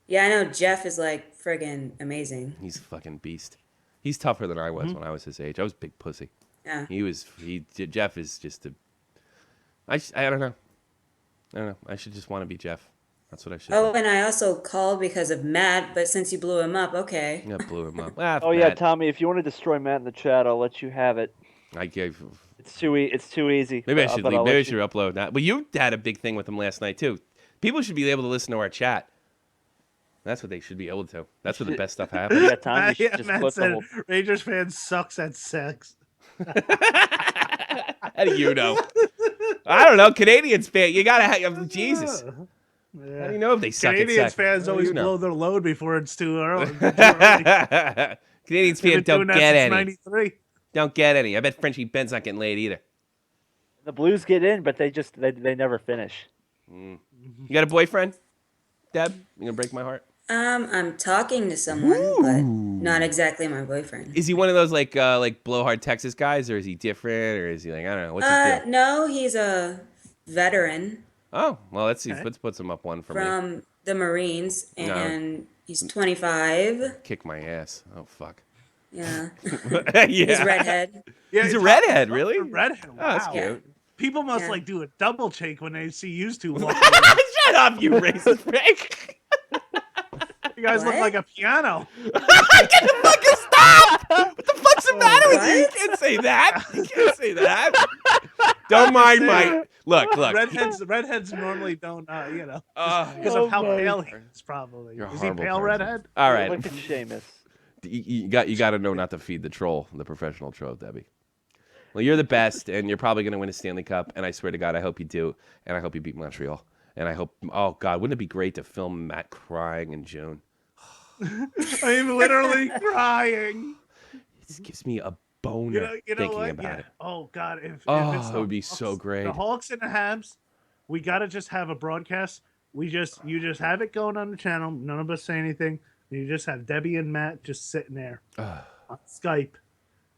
Yeah, I know Jeff is like friggin' amazing. He's a fucking beast. He's tougher than I was when I was his age. I was a big pussy. Yeah. Jeff is just a. I don't know. I don't know. I should just want to be Jeff. That's what I should. Oh, do. and I also called because of Matt, but since you blew him up, okay. Yeah, blew him up. Ah, Oh yeah, Matt, Tommy. If you want to destroy Matt in the chat, I'll let you have it. I gave. It's too easy. Maybe I but- should but leave. I'll Maybe I let should upload that. But you had a big thing with him last night too. People should be able to listen to our chat. That's what they should be able to. That's where the best stuff you. happens. Yeah, Tommy. You should Yeah, just Matt clip the said whole. Rangers fan sucks at sex. How do you know? I don't know. Canadians fan. You gotta have Jesus. How Yeah. do you know if they suck Canadians at sex? fans How do always you know? blow their load before it's too early. Canadians They've fans been don't doing that get since any. '93. Don't get any. I bet Frenchie Ben's not getting laid either. The Blues get in, but they never finish. You got a boyfriend, Deb? You gonna break my heart? I'm talking to someone, but not exactly my boyfriend. Is he one of those like blowhard Texas guys, or is he different, or is he like I don't know? What's his deal? No, he's a veteran Oh, well, let's see. Let's put some up one for me. from the Marines, and he's 25. Kick my ass. Oh fuck. Yeah. Yeah. He's redhead. Yeah, He's a redhead, really? A redhead. Oh, that's Wow. cute. People must Yeah. like do a double take when they see you two walking around. Shut up, you racist prick. You guys look What? like a piano. Get the fucking stop! What the fuck's the matter with you? You What? can't say that. You can't say that. Don't mind my look. Redheads normally don't, you know, Oh, because of how pale he is. Probably. You're a Is he horrible pale person. redhead? All right. Look at Seamus. You got to know not to feed the troll, the professional troll, Debbie. Well, you're the best, and you're probably going to win a Stanley Cup. And I swear to God, I hope you do. And I hope you beat Montreal. And I hope. Oh God, wouldn't it be great to film Matt crying in June? I'm literally crying. It gives me a boner You know thinking what? about Yeah. it. Oh God, if Oh, it's it the would be Hawks- so great. The Hawks and the Habs, we gotta just have a broadcast. You just have it going on the channel. None of us say anything. You just have Debbie and Matt just sitting there on Skype,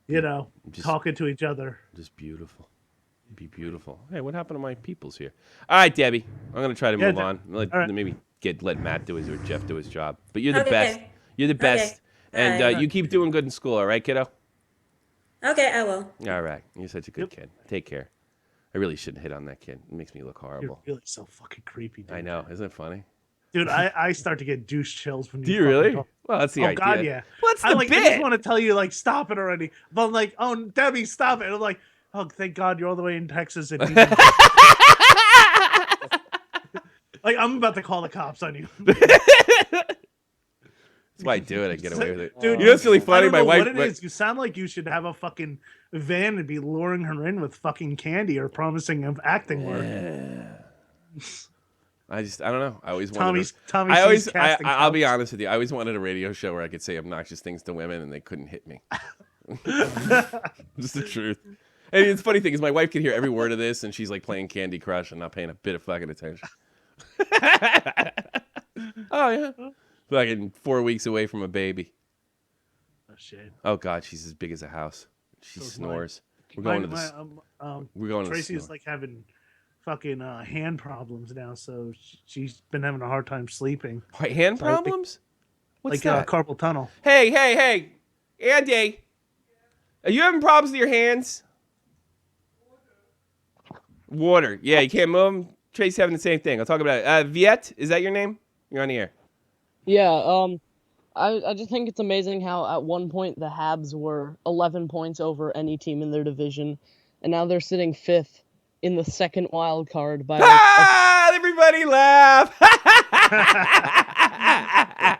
you know, talking to each other. Just beautiful. It'd be beautiful. Hey, what happened to my peoples here? All right, Debbie. I'm gonna try to move on. Maybe let Matt do his or Jeff do his job. But you're the best. You're the best. And All right. you keep doing good in school, all right, kiddo? Okay, I will. All right. You're such a good kid. Take care. I really shouldn't hit on that kid. It makes me look You're horrible. really so fucking creepy, dude. I know. Isn't it funny? Dude, I start to get douche chills when Do you fucking really? talk. Well, that's the Oh idea. God, yeah. Well, that's the I bit. just want to tell you, like, stop it already. But I'm like, oh, Debbie, stop it. And I'm like, oh, thank God you're all the way in Texas. And like, I'm about to call the cops on you. That's why I do it. I get away with it. Dude, you know what's really I funny? don't My know wife. what it is. You sound like you should have a fucking van and be luring her in with fucking candy or promising of acting work. I don't know. I always wanted. Tommy. I'll be honest with you. I always wanted a radio show where I could say obnoxious things to women and they couldn't hit me. Just the truth. And it's funny thing is, my wife can hear every word of this, and she's like playing Candy Crush and not paying a bit of fucking attention. Oh yeah, fucking 4 weeks away from a baby. Oh shit. Oh God, she's as big as a house. She snores. We're going to the. We're going to Tracy's like having fucking hand problems now, so she's been having a hard time sleeping. Hand problems? What's that? Carpal tunnel. Hey, Andy, are you having problems with your hands? Water. Yeah, you can't move them. Tracy's having the same thing. I'll talk about it. Viet, is that your name? You're on the air. Yeah, I just think it's amazing how at one point the Habs were 11 points over any team in their division, and now they're sitting 5th in the second wild card by everybody laugh.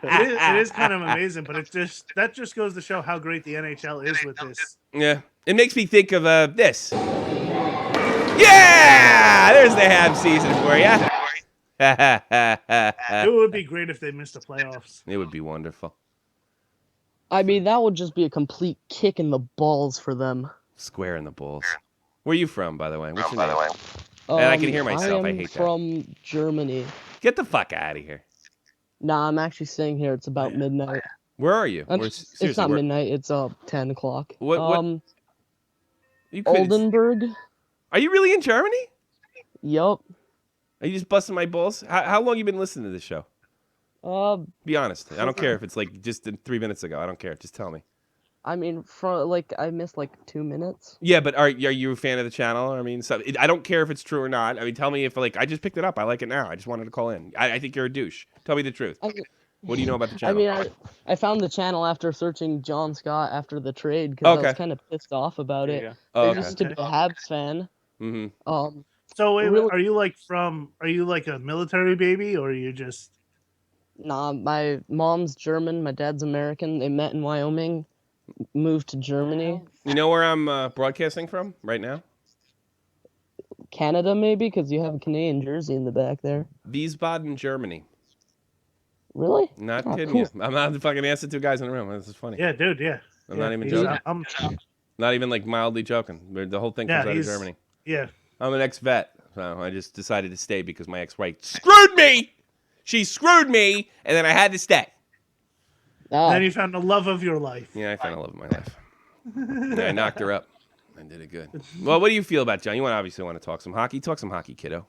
It is kind of amazing, but that just goes to show how great the NHL is with this. Yeah, it makes me think of this. Yeah, there's the Habs season for you. It would be great if they missed the playoffs. It would be wonderful. I mean, that would just be a complete kick in the balls for them. Square in the balls. Where are you from, by the way? What's your name? And I can hear myself. I hate that. From Germany. Get the fuck out of here. Nah, I'm actually staying here. It's about midnight. Where are you? It's not midnight. It's 10 o'clock. What? Oldenburg. Are you really in Germany? Yup. Are you just busting my balls? How long you been listening to this show? Be honest. I don't care if it's like just 3 minutes ago. I don't care. Just tell me. I mean, I missed 2 minutes. Yeah, but are you a fan of the channel? I mean, I don't care if it's true or not. I mean, tell me if I just picked it up. I like it now. I just wanted to call in. I think you're a douche. Tell me the truth. What do you know about the channel? I mean, I found the channel after searching John Scott after the trade because I was kind of pissed off about it. I used to be a Habs fan. Mm-hmm. So wait, are you like a military baby, or are you just? Nah, my mom's German, my dad's American. They met in Wyoming, moved to Germany. You know where I'm broadcasting from right now? Canada, maybe, because you have a Canadian jersey in the back there. Wiesbaden, Germany. Really? Not kidding you. I'm not the fucking answer to guys in the room. This is funny. Yeah, dude. Yeah. I'm not even joking. Not even mildly joking. The whole thing comes out of Germany. Yeah. I'm an ex-vet, so I just decided to stay because my ex-wife screwed me. She screwed me, and then I had to stay. Then you found the love of your life. Yeah, I found the love of my life. Yeah, I knocked her up. I did it good. Well, what do you feel about John? You obviously want to talk some hockey. Talk some hockey, kiddo.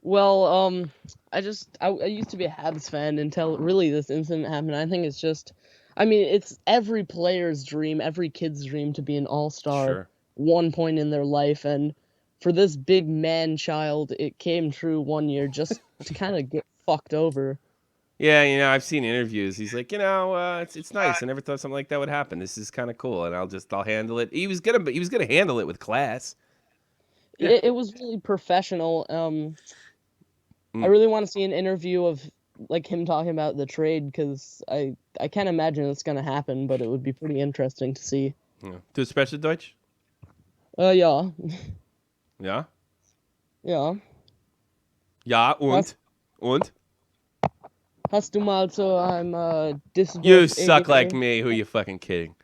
Well, I used to be a Habs fan until really this incident happened. I I mean, it's every player's dream, every kid's dream to be an all-star Sure. one point in their life, and for this big man-child, it came true one year just to kind of get fucked over. Yeah, I've seen interviews. He's like, it's nice. I never thought something like that would happen. This is kind of cool, and I'll handle it. He was gonna handle it with class. It was really professional. I really want to see an interview of like him talking about the trade because I can't imagine it's gonna happen, but it would be pretty interesting to see. Yeah. Du sprechen Deutsch? Yeah. Ja. Ja. Ja, und? Und? Hast du mal so ein You suck like me. Who are you fucking kidding?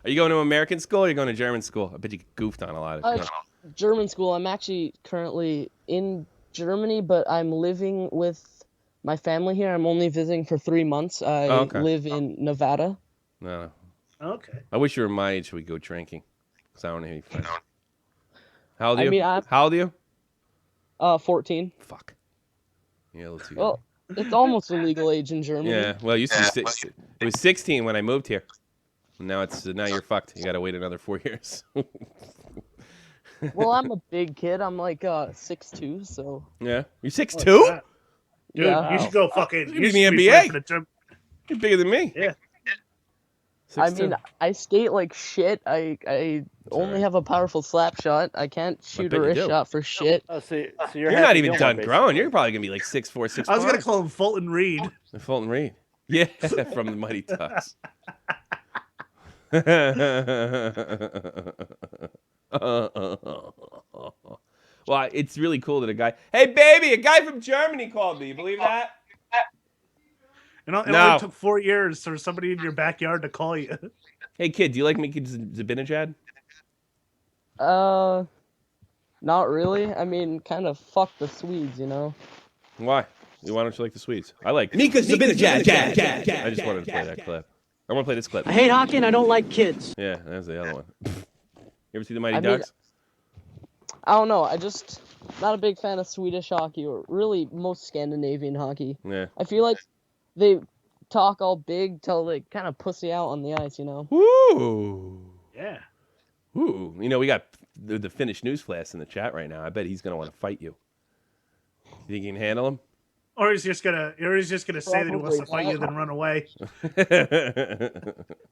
Are you going to American school or are you going to German school? I bet you goofed on a lot of shit. German school. I'm actually currently in Germany, but I'm living with my family here. I'm only visiting for 3 months. I live in Nevada. No. Okay. I wish you were my age so we go drinking. Because I don't have any friends. How old are you? mean, How old are you? 14. Fuck. Yeah, let's see. Well, it's almost a legal age in Germany. Yeah, well, it was 16 when I moved here. Now now you're fucked. You gotta wait another 4 years. Well, I'm a big kid. I'm like 6'2", so. Yeah, you're 6'2"? Dude, Yeah. you should go fucking. You You be in should the be NBA. playing for the Germ- You're bigger than me. Yeah. 6'2". I mean, I skate like shit. I only have a powerful slap shot. I can't shoot a bet you wrist do. shot for shit. Oh, so you're You're Happy not even Gilmore, done basically. growing. You're probably gonna be like 6'4", 6'5". I was gonna call him Fulton Reed. Fulton Reed. Yeah, from the Mighty Ducks. Well, it's really cool that a guy from Germany called me. You believe that? It only No. took 4 years for somebody in your backyard to call you. Hey, kid, do you like Mickey Zabinajad? Not really. I mean, kind of fuck the Swedes, you know. Why? Why don't you like the Swedes? I like Mika Zabinajad. I just wanted to play that clip. I want to play this clip. I hate hockey and I don't like kids. Yeah, that's the other one. You ever see the Mighty I mean, Ducks? I don't know. Not a big fan of Swedish hockey or really most Scandinavian hockey. Yeah. I feel like they talk all big till they kind of pussy out on the ice, you know. Woo! Yeah. Ooh, we got the Finnish newsflash in the chat right now. I bet he's gonna want to fight you. You think you can handle him? Or he's just gonna say that he wants to fight you, then run away.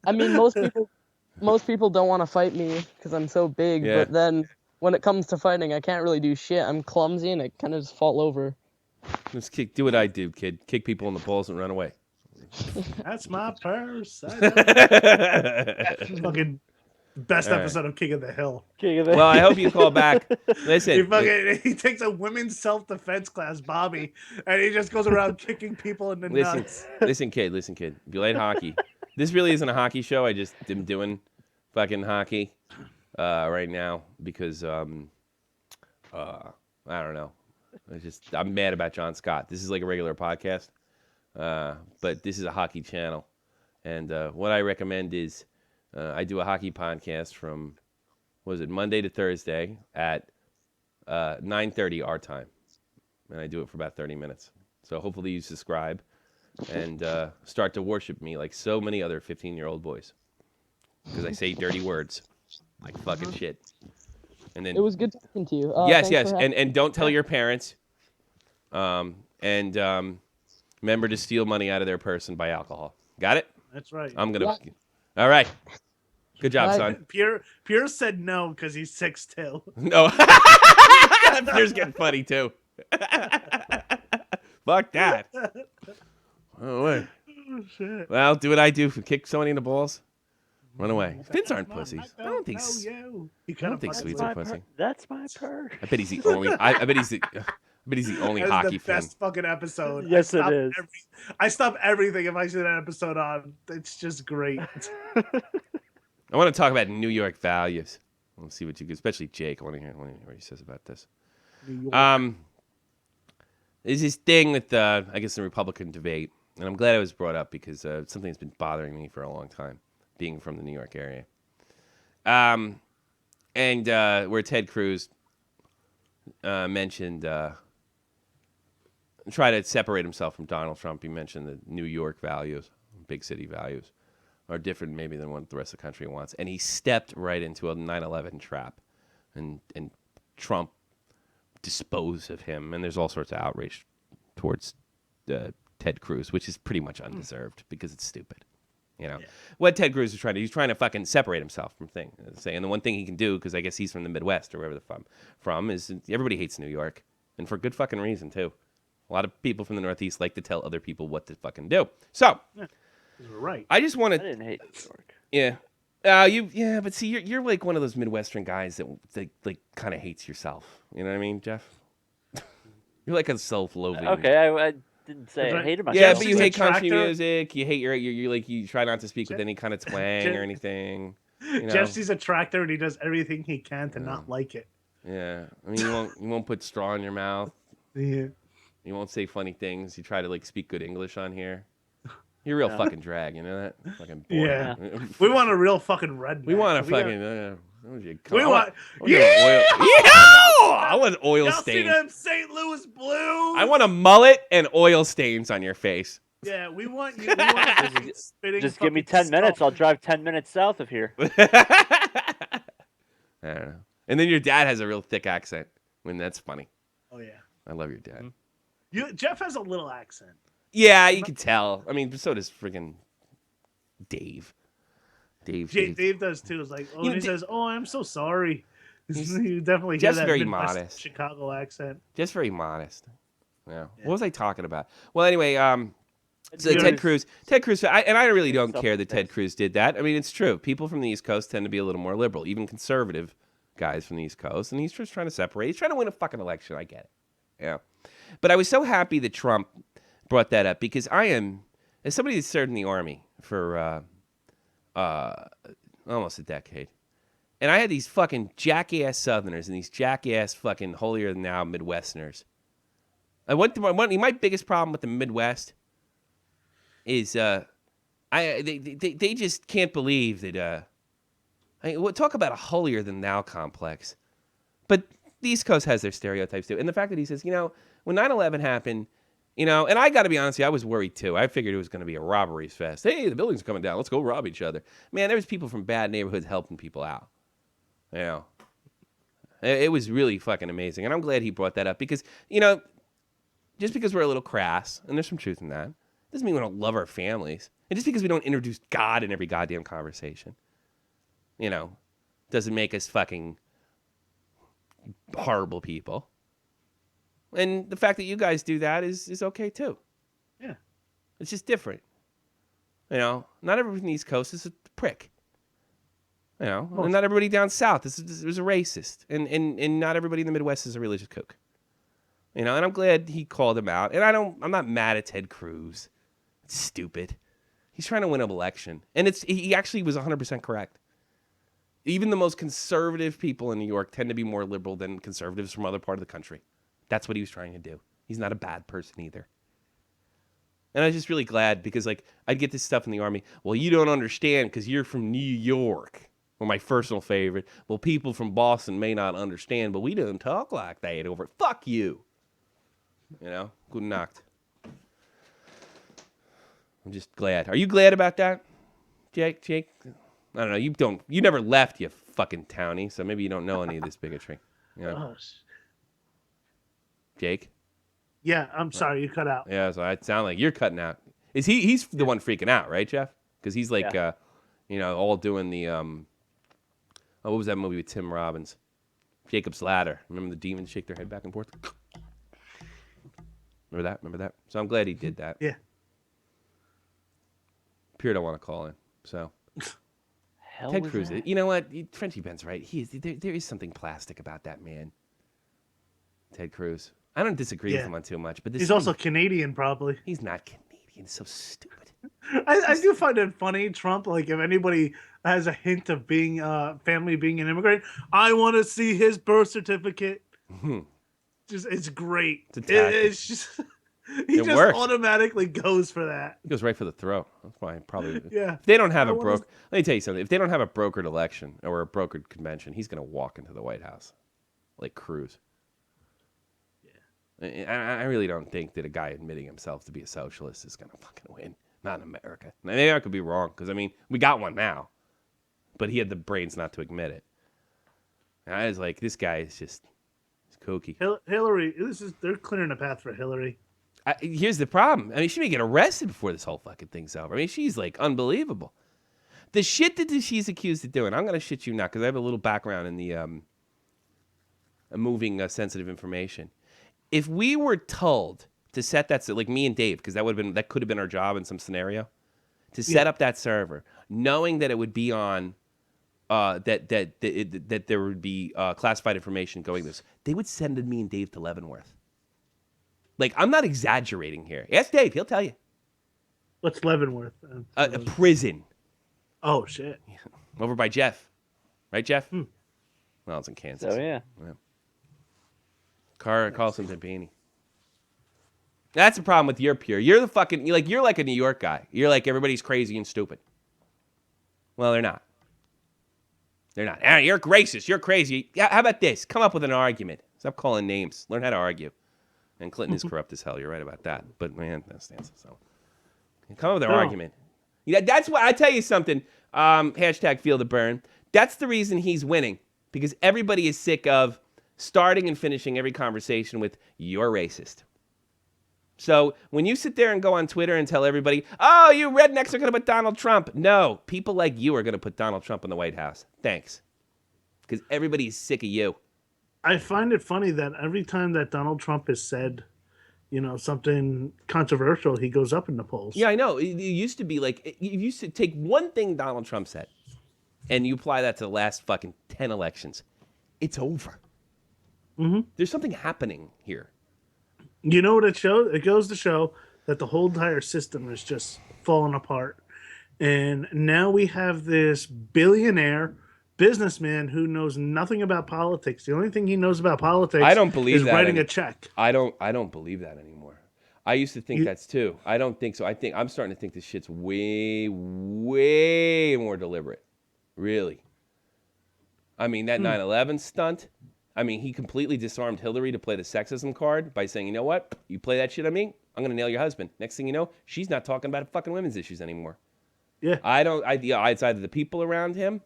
I mean, most people don't want to fight me because I'm so big. Yeah. But then when it comes to fighting, I can't really do shit. I'm clumsy and I kind of just fall over. Just do what I do, kid. Kick people in the balls and run away. That's my purse. I know. Fucking best All right. episode of King of the Hill. Well, I hope you call back. Listen, He takes a women's self-defense class, Bobby, and he just goes around kicking people in the nuts. listen, kid. If you like hockey, this really isn't a hockey show. I just am doing fucking hockey right now because I don't know. I'm mad about John Scott. This is like a regular podcast, but this is a hockey channel, and what I recommend is I do a hockey podcast from Monday to Thursday at 9:30 our time, and I do it for about 30 minutes. So hopefully you subscribe and start to worship me like so many other 15-year-old boys, because I say dirty words like fucking shit. And then It was good talking to you. yes, thanks for having- and don't tell your parents. And remember to steal money out of their purse and buy alcohol. Got it? That's right. I'm gonna. All right. Good job, Bye. son. Pierre said no because he's 6'2". No. Pierre's getting funny too. Fuck that. Oh wait. Oh, shit. Well, do what I do. Kick somebody in the balls. Run away. Finns aren't pussies. I don't think. He I don't think Swedes are pussy. That's my purse. I bet he's the only. I bet he's the only That's hockey the fan. best fucking episode. Yes, it is. I stop everything if I see that episode on. It's just great. I want to talk about New York values. Let's see what you, especially Jake. I want to hear what he says about this. There's this thing with I guess the Republican debate, and I'm glad it was brought up because something that's been bothering me for a long time, being from the New York area. And where Ted Cruz mentioned try to separate himself from Donald Trump. He mentioned the New York values, big city values, are different maybe than what the rest of the country wants. And he stepped right into a 9/11 trap. And Trump disposed of him. And there's all sorts of outrage towards Ted Cruz, which is pretty much undeserved because it's stupid. You know, what Ted Cruz is trying to do, he's trying to fucking separate himself from things. And the one thing he can do, because I guess he's from the Midwest or wherever the from, is everybody hates New York. And for good fucking reason, too. A lot of people from the Northeast like to tell other people what to fucking do. So, You're right. I just want I to... didn't hate New York. Yeah. But see, you're like one of those Midwestern guys that like kind of hates yourself. You know what I mean, Jeff? You're like a self-loathing... Okay, I didn't say I hated myself. Yeah, but you He's a hate country tractor. music. You hate you like you try not to speak with any kind of twang or anything. You know? Jeff sees a tractor and he does everything he can to not like it. Yeah, I mean you won't put straw in your mouth. Yeah. You won't say funny things. You try to like speak good English on here. You're a real fucking drag. You know that? Fucking boy. Yeah. We want a real fucking redneck. We want a fucking. We want. Yeah! I want oil Y'all see stains. them St. Louis Blues? I want a mullet and oil stains on your face. Yeah, we want you. We want spitting Just give me fucking 10 minutes. skull. I'll drive 10 minutes south of here. I don't know. And then your dad has a real thick accent. When that's funny. Oh yeah. I love your dad. Jeff has a little accent. Yeah, you can tell. I mean, so does friggin' Dave. Dave does too. It's like, he says, "Oh, I'm so sorry." You definitely hear Jeff's that very Midwest modest. Chicago accent. Just very modest. Yeah. What was I talking about? Well, anyway, so Ted Cruz, I really don't care that Ted Cruz did that. I mean, it's true. People from the East Coast tend to be a little more liberal, even conservative guys from the East Coast, and he's just trying to separate. He's trying to win a fucking election. I get it. Yeah. But I was so happy that Trump brought that up because I am, as somebody that served in the Army for almost a decade, and I had these fucking jackass Southerners and these jackass fucking holier-than-thou Midwesterners. My biggest problem with the Midwest is they just can't believe that. We'll talk about a holier-than-thou complex, but the East Coast has their stereotypes too, and the fact that he says, when 9/11 happened, and I got to be honest with you, I was worried too. I figured it was going to be a robberies fest. Hey, the building's coming down. Let's go rob each other. Man, there was people from bad neighborhoods helping people out. It was really fucking amazing, and I'm glad he brought that up because, just because we're a little crass, and there's some truth in that, doesn't mean we don't love our families. And just because we don't introduce God in every goddamn conversation, doesn't make us fucking horrible people. And the fact that you guys do that is okay too. Yeah. It's just different. Not everybody from the East Coast is a prick. And not everybody down south is a racist. And not everybody in the Midwest is a religious kook. And I'm glad he called him out. And I'm not mad at Ted Cruz. It's stupid. He's trying to win an election. And he actually was 100% correct. Even the most conservative people in New York tend to be more liberal than conservatives from other part of the country. That's what he was trying to do. He's not a bad person either. And I was just really glad because, I'd get this stuff in the Army. Well, you don't understand because you're from New York. Or my personal favorite. Well, people from Boston may not understand, but we don't talk like that over. Fuck you. Gute Nacht. I'm just glad. Are you glad about that, Jake? I don't know. You never left, you fucking townie, so maybe you don't know any of this bigotry. Jake? Yeah, I'm sorry, you cut out. Yeah, so it sounds like you're cutting out. He's the one freaking out, right, Jeff? Because he's like, all doing the, what was that movie with Tim Robbins? Jacob's Ladder. Remember the demons shake their head back and forth? Remember that? So I'm glad he did that. Yeah. Pierre don't want to call in, so. Hell Ted was Cruz, that? you know what? Frenchie Ben's right. There is something plastic about that man. Ted Cruz. I don't disagree with him on too much, but he's also Canadian, probably. He's not Canadian. So stupid. I do find it funny, Trump. Like, if anybody has a hint of being family being an immigrant, I want to see his birth certificate. It's great. It's just he just works. automatically goes for that. He goes right for the throat. That's why probably. Yeah. If they don't have let me tell you something. If they don't have a brokered election or a brokered convention, he's going to walk into the White House like Cruz. I really don't think that a guy admitting himself to be a socialist is going to fucking win. Not in America. Maybe I could be wrong, because, I mean, we got one now. But he had the brains not to admit it. And I was like, this guy is just kooky. Hillary, they're clearing a path for Hillary. Here's the problem. I mean, she may get arrested before this whole fucking thing's over. I mean, she's, like, unbelievable. The shit that she's accused of doing, I'm going to shit you not, because I have a little background in the moving sensitive information. If we were told to set that, like me and Dave, because that could have been our job in some scenario, to set up that server, knowing that it would be on, that there would be classified information going this, they would send me and Dave to Leavenworth. Like, I'm not exaggerating here. Ask Dave, he'll tell you. What's Leavenworth? A prison. Oh, shit. Over by Jeff. Right, Jeff? Well, it's in Kansas. Oh, yeah. Carlson Tempini. That's the problem with your pure. You're like a New York guy. You're like, everybody's crazy and stupid. Well, they're not. They're not. Ah, you're racist. You're crazy. Yeah, how about this? Come up with an argument. Stop calling names. Learn how to argue. And Clinton is corrupt as hell. You're right about that. But, man, that stands. So, come up with an argument. Yeah, that's what I tell you something. Hashtag feel the burn. That's the reason he's winning, because everybody is sick of starting and finishing every conversation with "you're racist." So when you sit there and go on Twitter and tell everybody, "Oh, you rednecks are going to put Donald Trump," no, people like you are going to put Donald Trump in the White House. Thanks, because everybody's sick of you. I find it funny that every time that Donald Trump has said, something controversial, he goes up in the polls. Yeah, I know. It used to be like, you used to take one thing Donald Trump said, and you apply that to the last fucking 10 elections. It's over. Mm-hmm. There's something happening here. You know what it shows? It goes to show that the whole entire system is just falling apart. And now we have this billionaire businessman who knows nothing about politics. The only thing he knows about politics I don't believe is that writing a check. I don't believe that anymore. I used to think that's too. I don't think so. I'm starting to think this shit's way, way more deliberate. Really. I mean, that 9/11 stunt, I mean, he completely disarmed Hillary to play the sexism card by saying, you know what? You play that shit on me, I'm going to nail your husband. Next thing you know, she's not talking about fucking women's issues anymore. Yeah. It's either the people around him.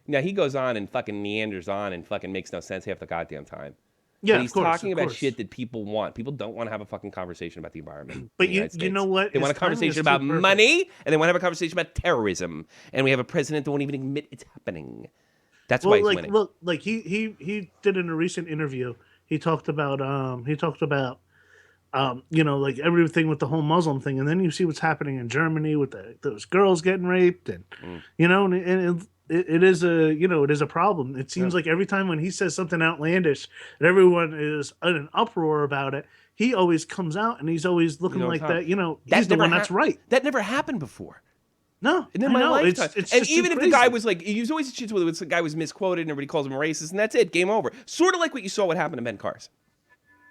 Now, he goes on and fucking meanders on and fucking makes no sense half the goddamn time. Yeah, but he's talking about shit that people want. People don't want to have a fucking conversation about the environment. But you know what? They want a conversation about money, and they want to have a conversation about terrorism. And we have a president that won't even admit it's happening. That's why he's winning. Look, like he did in a recent interview. He talked about like everything with the whole Muslim thing, and then you see what's happening in Germany with those girls getting raped, and it is a problem. It seems like every time when he says something outlandish and everyone is in an uproar about it, he always comes out and he's always looking like that. He's the one that's right. That never happened before. No, in my lifetime. It's and even if the guy was like, he was always shit with the guy was misquoted and everybody calls him a racist, and that's it, game over. Sort of like what you saw what happened to Ben Carson.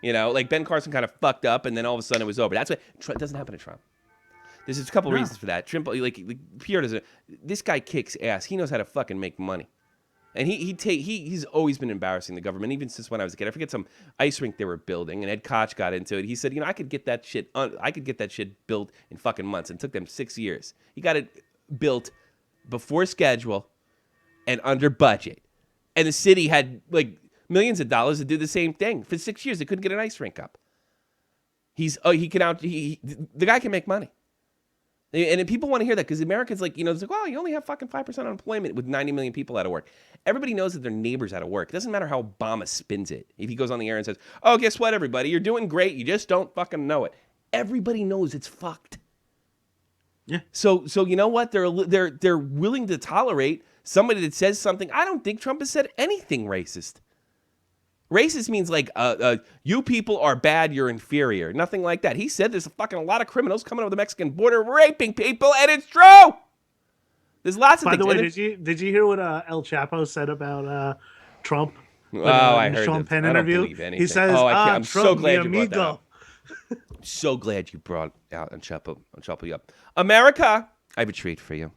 Like Ben Carson kind of fucked up, and then all of a sudden it was over. That's what it doesn't happen to Trump. There's a couple reasons for that. Trump, like Pierre doesn't. This guy kicks ass. He knows how to fucking make money, and he's always been embarrassing the government, even since when I was a kid. I forget some ice rink they were building, and Ed Koch got into it. He said, I could get that shit. I could get that shit built in fucking months, and it took them 6 years. He got it built before schedule and under budget, and the city had like millions of dollars to do the same thing. For 6 years, they couldn't get an ice rink up. The guy can make money. And people want to hear that because Americans it's like, well, you only have fucking 5% unemployment with 90 million people out of work. Everybody knows that their neighbor's out of work. It doesn't matter how Obama spins it. If he goes on the air and says, oh, guess what, everybody? You're doing great. You just don't fucking know it. Everybody knows it's fucked. Yeah. So you know what? They're willing to tolerate somebody that says something. I don't think Trump has said anything racist. Racist means like, you people are bad, you're inferior. Nothing like that. He said there's a lot of criminals coming over the Mexican border raping people, and it's true. There's lots of things. By the way, did you hear what El Chapo said about Trump? I heard Sean it. Penn I don't interview. believe anything. He says, I'm Trump, so glad you amigo. brought that up. I'm so glad you brought out and Chapo you up. America, I have a treat for you.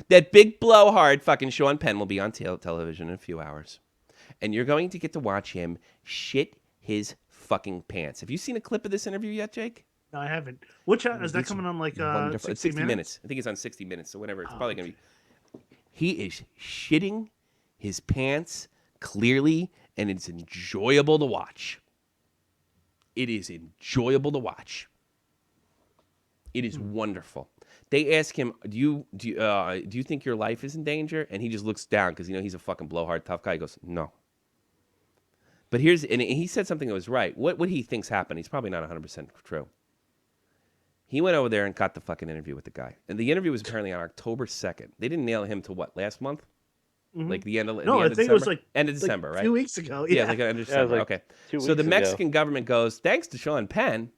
That big blowhard fucking Sean Penn will be on television in a few hours. And you're going to get to watch him shit his fucking pants. Have you seen a clip of this interview yet, Jake? No, I haven't. Which is that coming on like 60 minutes? I think it's on 60 Minutes. So whenever it's probably gonna be. He is shitting his pants clearly, and it's enjoyable to watch. It is enjoyable to watch. It is wonderful. They ask him, do you think your life is in danger? And he just looks down because he's a fucking blowhard tough guy. He goes, no. But and he said something that was right. What he thinks happened, he's probably not 100% true. He went over there and got the fucking interview with the guy. And the interview was apparently on October 2nd. They didn't nail him till what, last month? Mm-hmm. Like the end of I think it was like end of December, like right? 2 weeks ago. Yeah, like end of December. Like okay. 2 weeks So the ago. Mexican government goes, thanks to Sean Penn,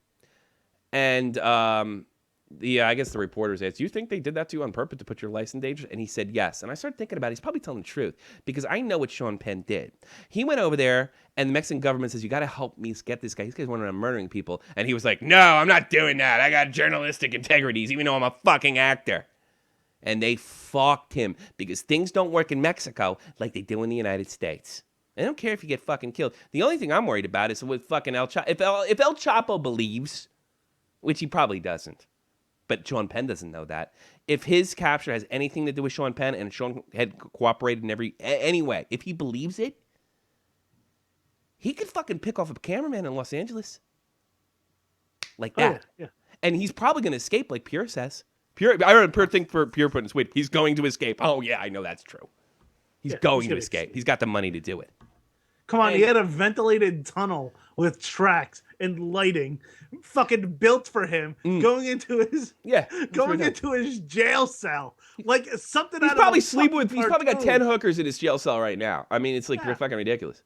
and I guess the reporters asked, do you think they did that to you on purpose to put your life in danger? And he said yes. And I started thinking about it. He's probably telling the truth because I know what Sean Penn did. He went over there and the Mexican government says, you got to help me get this guy. This guy's running around murdering people. And he was like, no, I'm not doing that. I got journalistic integrities, even though I'm a fucking actor. And they fucked him because things don't work in Mexico like they do in the United States. I don't care if you get fucking killed. The only thing I'm worried about is with fucking El Chapo. If El Chapo believes, which he probably doesn't, but Sean Penn doesn't know that. If his capture has anything to do with Sean Penn and Sean had cooperated in any way, if he believes it, he could fucking pick off a cameraman in Los Angeles. Like that. Yeah. And he's probably going to escape like Pure says. I heard Pure think for Pure putting his tweet. He's going to escape. Oh, yeah, I know that's true. He's going to escape. He's got the money to do it. Come on, he had a ventilated tunnel with tracks and lighting, fucking built for him, going into his jail cell, like something. He's probably sleeping with. He's probably got 10 hookers in his jail cell right now. I mean, it's like fucking ridiculous.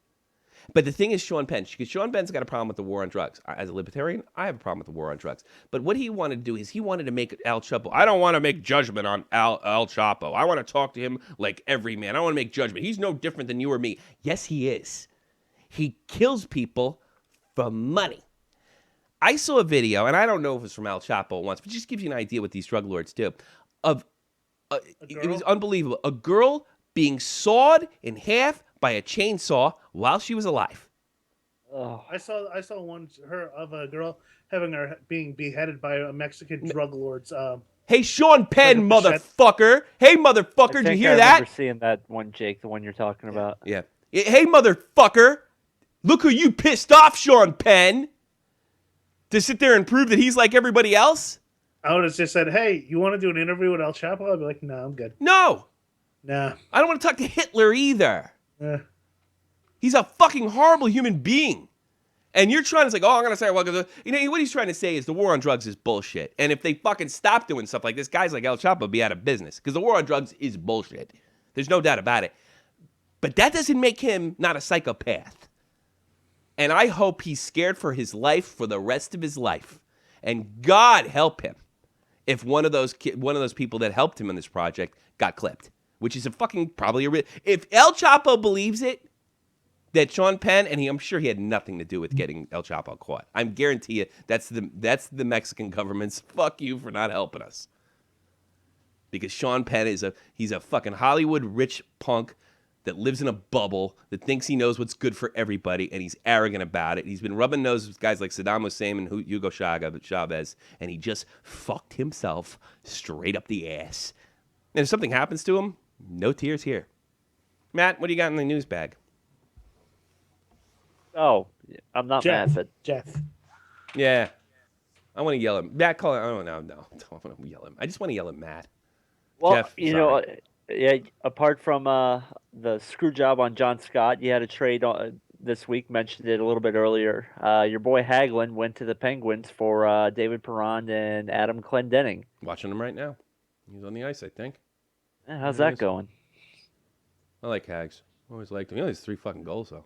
But the thing is, Sean Penn, because Sean Penn's got a problem with the war on drugs. As a libertarian, I have a problem with the war on drugs. But what he wanted to do is he wanted to make El Chapo. I don't want to make judgment on El Chapo. I want to talk to him like every man. I want to make judgment. He's no different than you or me. Yes, he is. He kills people for money. I saw a video, and I don't know if it's from El Chapo once, but just gives you an idea what these drug lords do. It was unbelievable. A girl being sawed in half by a chainsaw while she was alive. Oh. I saw one of a girl being beheaded by a Mexican drug lords. Hey, Sean Penn, motherfucker! Hey, motherfucker! Did you hear that? I remember seeing that one, Jake, the one you're talking about. Yeah. Hey, motherfucker! Look who you pissed off, Sean Penn. To sit there and prove that he's like everybody else. I would have just said, "Hey, you want to do an interview with El Chapo?" I'd be like, "No, I'm good." No. Nah. I don't want to talk to Hitler either. He's a fucking horrible human being. And you're trying to say, I'm going to say, well, what he's trying to say is the war on drugs is bullshit. And if they fucking stop doing stuff like this, guys like El Chapo would be out of business. Because the war on drugs is bullshit. There's no doubt about it. But that doesn't make him not a psychopath. And I hope he's scared for his life for the rest of his life. And God help him if one of those people that helped him in this project got clipped. Which is if El Chapo believes it, that Sean Penn, and I'm sure he had nothing to do with getting El Chapo caught. I guarantee you that's the Mexican government's fuck you for not helping us. Because Sean Penn he's a fucking Hollywood rich punk that lives in a bubble, that thinks he knows what's good for everybody, and he's arrogant about it. He's been rubbing noses with guys like Saddam Hussein and Hugo Chavez, and he just fucked himself straight up the ass. And if something happens to him, no tears here. Matt, what do you got in the news bag? Oh, I'm not mad, but Jeff. Yeah. I want to yell at Matt. No. I don't want to yell at him. I just want to yell at Matt. Well, Jeff, apart from the screw job on John Scott, you had a trade this week, mentioned it a little bit earlier. Your boy Hagelin went to the Penguins for David Perron and Adam Clendenning. Watching him right now. He's on the ice, I think. Yeah, how's that going? I like Hags. Always liked him. He only has 3 fucking goals, though.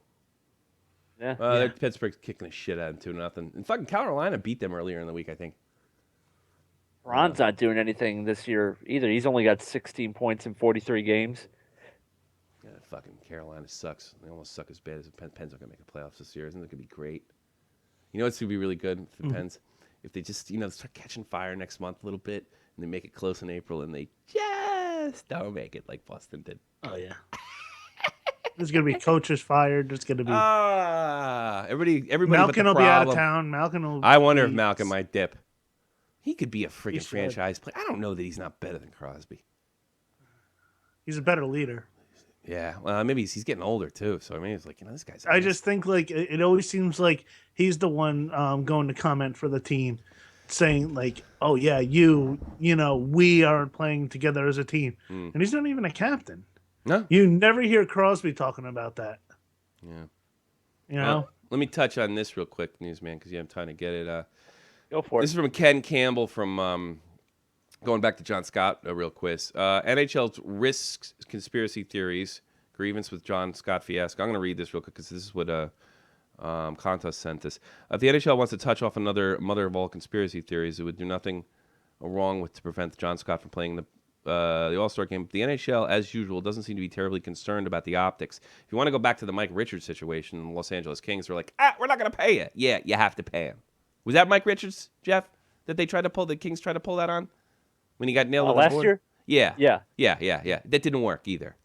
Yeah. Pittsburgh's kicking the shit out of them 2-0. And fucking Carolina beat them earlier in the week, I think. Ron's not doing anything this year either. He's only got 16 points in 43 games. Yeah, fucking Carolina sucks. They almost suck as bad as the Pens are going to make the playoffs this year. Isn't it going to be great? You know what's going to be really good for the Pens? If they just, start catching fire next month a little bit, and they make it close in April, and they just don't make it like Boston did. Oh, yeah. There's gonna be coaches fired. There's gonna be everybody. Malkin but will the be out of problem. town. Malkin will. I wonder if be- Malcolm might dip. He could be a freaking should. franchise player. I don't know that he's not better than Crosby. He's a better leader. Yeah, well, maybe he's getting older too. So I mean, it's like this guy's. I just think like it always seems like he's the one going to comment for the team, saying like, "Oh yeah, you know, we aren't playing together as a team," and he's not even a captain. No, you never hear Crosby talking about that. Yeah, you know. Let me touch on this real quick, newsman, because you have time to get it. Go for it. This is from Ken Campbell from going back to John Scott, a real quiz. NHL's risks conspiracy theories, grievance with John Scott fiasco. I'm going to read this real quick because this is what Contos sent us. If the NHL wants to touch off another mother of all conspiracy theories, it would do nothing wrong with to prevent John Scott from playing the All-Star game. The NHL, as usual, doesn't seem to be terribly concerned about the optics. If you want to go back to the Mike Richards situation in the Los Angeles Kings, they're like, we're not going to pay you. Yeah, you have to pay him. Was that Mike Richards, Jeff, that they tried to pull, the Kings tried to pull that on? When he got nailed on the last board? year? Yeah. Yeah. That didn't work either.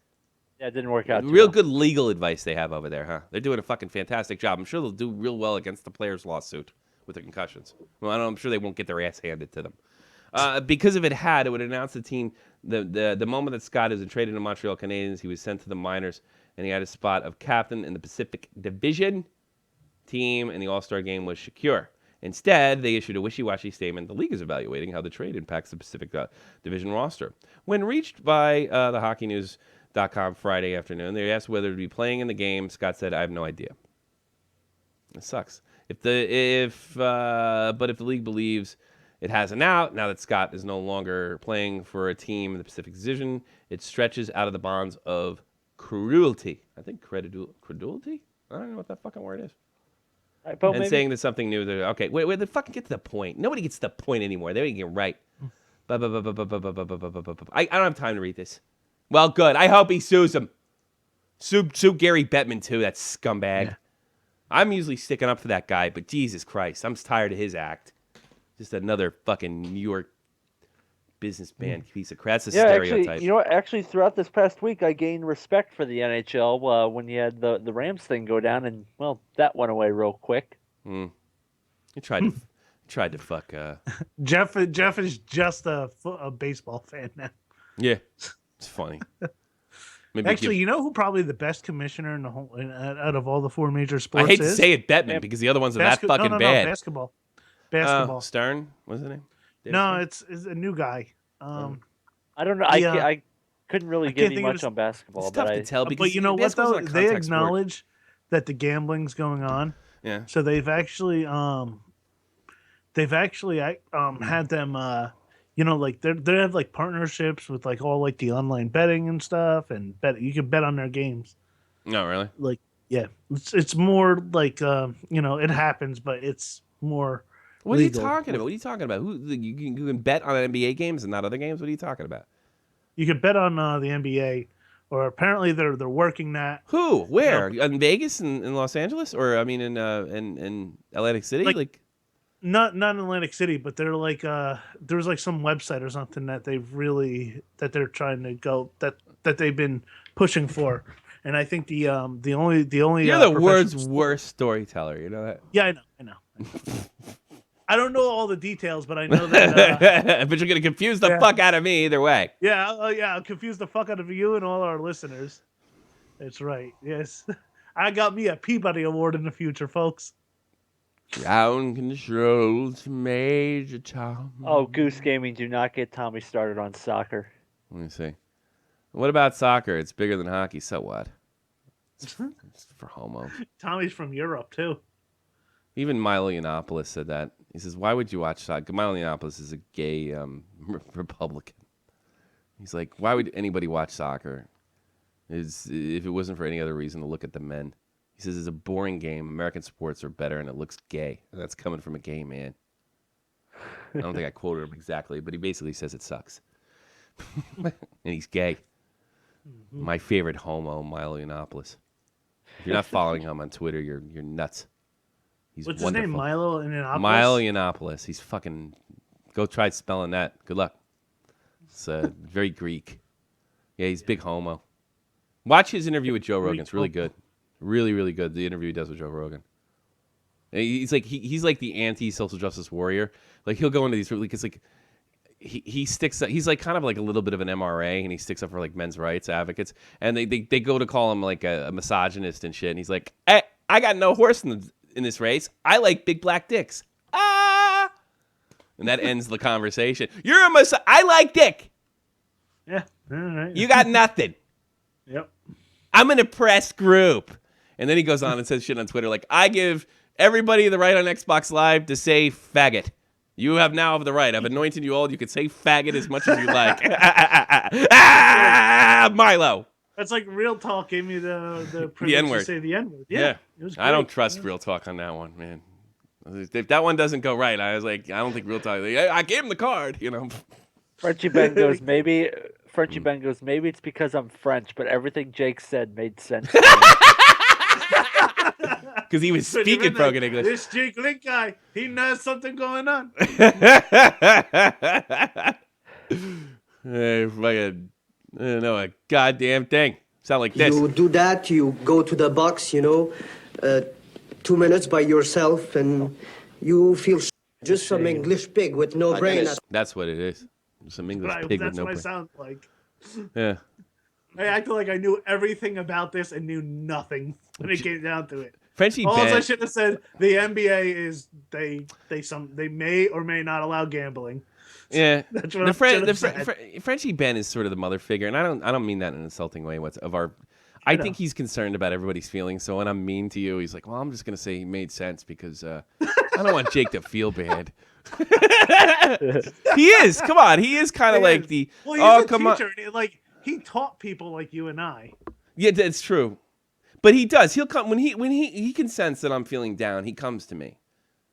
Yeah, it didn't work out. Real good legal advice they have over there, huh? They're doing a fucking fantastic job. I'm sure they'll do real well against the players' lawsuit with their concussions. Well, I'm sure they won't get their ass handed to them. Because if it had, it would announce the team the moment that Scott is traded to Montreal Canadiens, he was sent to the minors, and he had a spot of captain in the Pacific Division team, and the All-Star game was secure. Instead, they issued a wishy-washy statement. The league is evaluating how the trade impacts the Pacific Division roster. When reached by the hockeynews.com Friday afternoon, they asked whether to be playing in the game. Scott said, "I have no idea." It sucks. But if the league believes it has an out, now that Scott is no longer playing for a team in the Pacific Division, it stretches out of the bonds of credulity. I think credulity? I don't know what that fucking word is. And maybe saying there's something new. Okay, wait, they fucking get to the point. Nobody gets to the point anymore. They don't get right. I don't have time to read this. Well, good. I hope he sues him. Sue Gary Bettman, too, that scumbag. Yeah. I'm usually sticking up for that guy, but Jesus Christ, I'm tired of his act. Just another fucking New York businessman piece of crap. That's a stereotype. Actually, you know what? Actually, throughout this past week, I gained respect for the NHL when you had the Rams thing go down, and, well, that went away real quick. You tried to fuck... Jeff is just a baseball fan now. Yeah, it's funny. Maybe actually, you know who probably the best commissioner in the whole out of all the four major sports? I hate to say it, Bettman, because the other ones are that fucking bad. Basketball. Stern, what's his name? No, it's a new guy. I don't know. I couldn't really give you much on basketball. It's tough to tell because but you know what though? They acknowledge that the gambling's going on. Yeah. So they've actually had them like they have like partnerships with like all like the online betting and stuff, and you can bet on their games. No, really? Like yeah, it's more like it happens, but it's more. What are you talking about? What are you talking about? You can bet on NBA games and not other games? What are you talking about? You can bet on the NBA, or apparently they're working that. Who? Where? In Vegas? In Los Angeles? Or I mean in Atlantic City? Like not in Atlantic City, but they're like there's like some website or something that they're trying to go that they've been pushing for. And I think the only you're the world's worst storyteller. You know that? Yeah, I know. I don't know all the details, but I know that. But you're gonna confuse the fuck out of me either way. Yeah, I'll confuse the fuck out of you and all our listeners. That's right. Yes, I got me a Peabody Award in the future, folks. Ground control to Major Tom. Oh, Goose Gaming, do not get Tommy started on soccer. Let me see. What about soccer? It's bigger than hockey. So what? It's for homos. Tommy's from Europe too. Even Milo Yiannopoulos said that. He says, "Why would you watch soccer?" Milo Yiannopoulos is a gay Republican. He's like, "Why would anybody watch soccer? If it wasn't for any other reason to look at the men." He says it's a boring game. American sports are better, and it looks gay. And that's coming from a gay man. I don't think I quoted him exactly, but he basically says it sucks. And he's gay. Mm-hmm. My favorite homo, Milo Yiannopoulos. If you're not following him on Twitter, you're nuts. He's What's wonderful. his name? Milo Yiannopoulos? Milo Yiannopoulos. He's fucking... Go try spelling that. Good luck. It's very Greek. Yeah, he's big homo. Watch his interview with Joe Rogan. It's really good. Really, really good. The interview he does with Joe Rogan. He's like he's like the anti-social justice warrior. Like he'll go into these because like he sticks up, he's like kind of like a little bit of an MRA, and he sticks up for like men's rights advocates, and they go to call him like a misogynist and shit, and he's like, hey, I got no horse in this race. I like big black dicks. Ah, and that ends the conversation. You're a I like dick. Yeah, all right. You got nothing. Yep. I'm an oppressed group. And then he goes on and says shit on Twitter like, I give everybody the right on Xbox Live to say faggot. You have now the right. I've anointed you all. You can say faggot as much as you like. Milo. That's like Real Talk gave me the privilege N-word. to say the N-word. Yeah. It was great. I don't trust Real Talk on that one, man. If that one doesn't go right, I was like, I don't think Real Talk. I gave him the card, you know. Frenchie Ben goes, maybe it's because I'm French, but everything Jake said made sense. Because he was speaking broken English. This Jake Link guy, he knows something going on. Hey, fucking, I don't know a goddamn thing. Sound like this. You do that, you go to the box, 2 minutes by yourself, and you feel just some English pig with no brain. That's what it is. Some English pig with no brain. That's what I sound like. Yeah. I acted like I knew everything about this and knew nothing when it came down to it. Frenchie All Ben. I should have said, the NBA is they may or may not allow gambling. Yeah, That's what I said. Frenchie Ben is sort of the mother figure, and I don't mean that in an insulting way. I think he's concerned about everybody's feelings. So when I'm mean to you, he's like, "Well, I'm just gonna say he made sense because I don't want Jake to feel bad." He is. Come on, he is kind of like the. Well, he's a teacher. And he taught people like you and I. Yeah, that's true. But he does. He'll come when he can sense that I'm feeling down. He comes to me.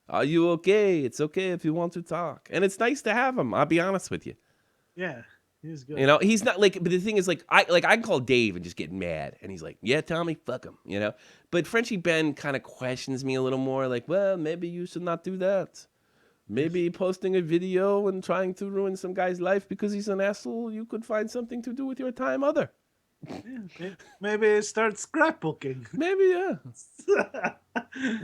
Are you okay? It's okay if you want to talk. And it's nice to have him. I'll be honest with you. Yeah, he's good. You know, he's not like. But the thing is, I can call Dave and just get mad, and he's like, "Yeah, Tommy, fuck him." You know. But Frenchie Ben kind of questions me a little more. Like, well, maybe you should not do that. Maybe posting a video and trying to ruin some guy's life because he's an asshole. You could find something to do with your time, other. Yeah, maybe start scrapbooking. Maybe, yeah.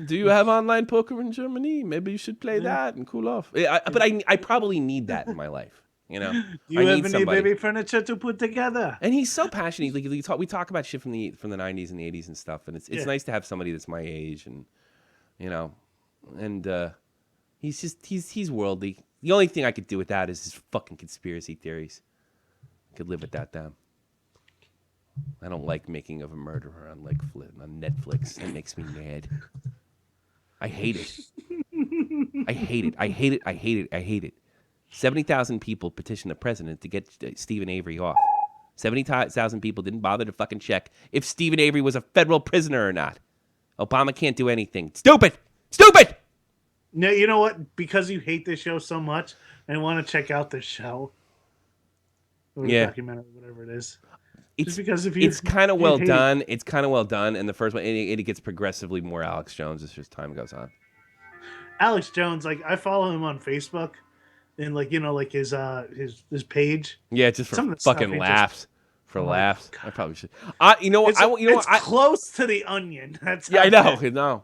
Do you have online poker in Germany? Maybe you should play that and cool off. But I probably need that in my life. You know, Do you have any baby furniture to put together? And he's so passionate. We talk about shit from the 90s and the 80s and stuff, and it's nice to have somebody that's my age, and you know, and he's worldly. The only thing I could do with that is his fucking conspiracy theories. I could live with that down. I don't like Making of a Murderer on Netflix. That makes me mad. I hate it. I hate it. I hate it. I hate it. I hate it. 70,000 people petitioned the president to get Stephen Avery off. 70,000 people didn't bother to fucking check if Stephen Avery was a federal prisoner or not. Obama can't do anything. Stupid! Stupid! No, you know what? Because you hate this show so much, I want to check out this show. Or documentary, whatever it is. It's kind of well done. It's kind of well done, and the first one, it gets progressively more Alex Jones as time goes on. Alex Jones, I follow him on Facebook, and his page. Yeah, just for fucking laughs. For laughs, God. I probably should. It's close to The Onion. That's I know.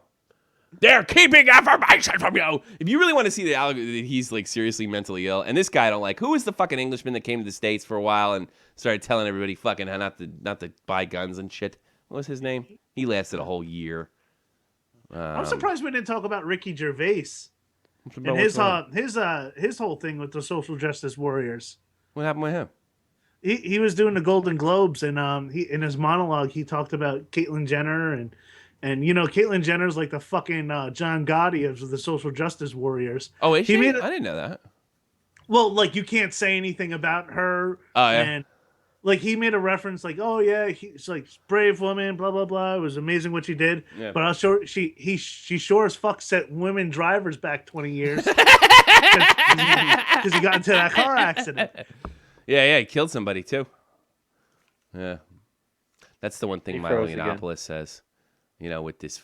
They're keeping information from you. If you really want to see that he's like seriously mentally ill, and this guy I don't like. Who was the fucking Englishman that came to the States for a while and started telling everybody fucking how not to buy guns and shit? What was his name? He lasted a whole year. I'm surprised we didn't talk about Ricky Gervais and his whole thing with the social justice warriors. What happened with him? He was doing the Golden Globes, and he in his monologue he talked about Caitlyn Jenner and Caitlyn Jenner's like the fucking John Gotti of the social justice warriors. Oh, is she? I didn't know that. Well, you can't say anything about her. Oh, yeah. And he made a reference like, oh yeah, she's like brave woman, blah blah blah. It was amazing what she did. Yeah. But I'm sure she sure as fuck set women drivers back 20 years because he got into that car accident. Yeah, he killed somebody too. Yeah, that's the one thing Milo Yiannopoulos says. With this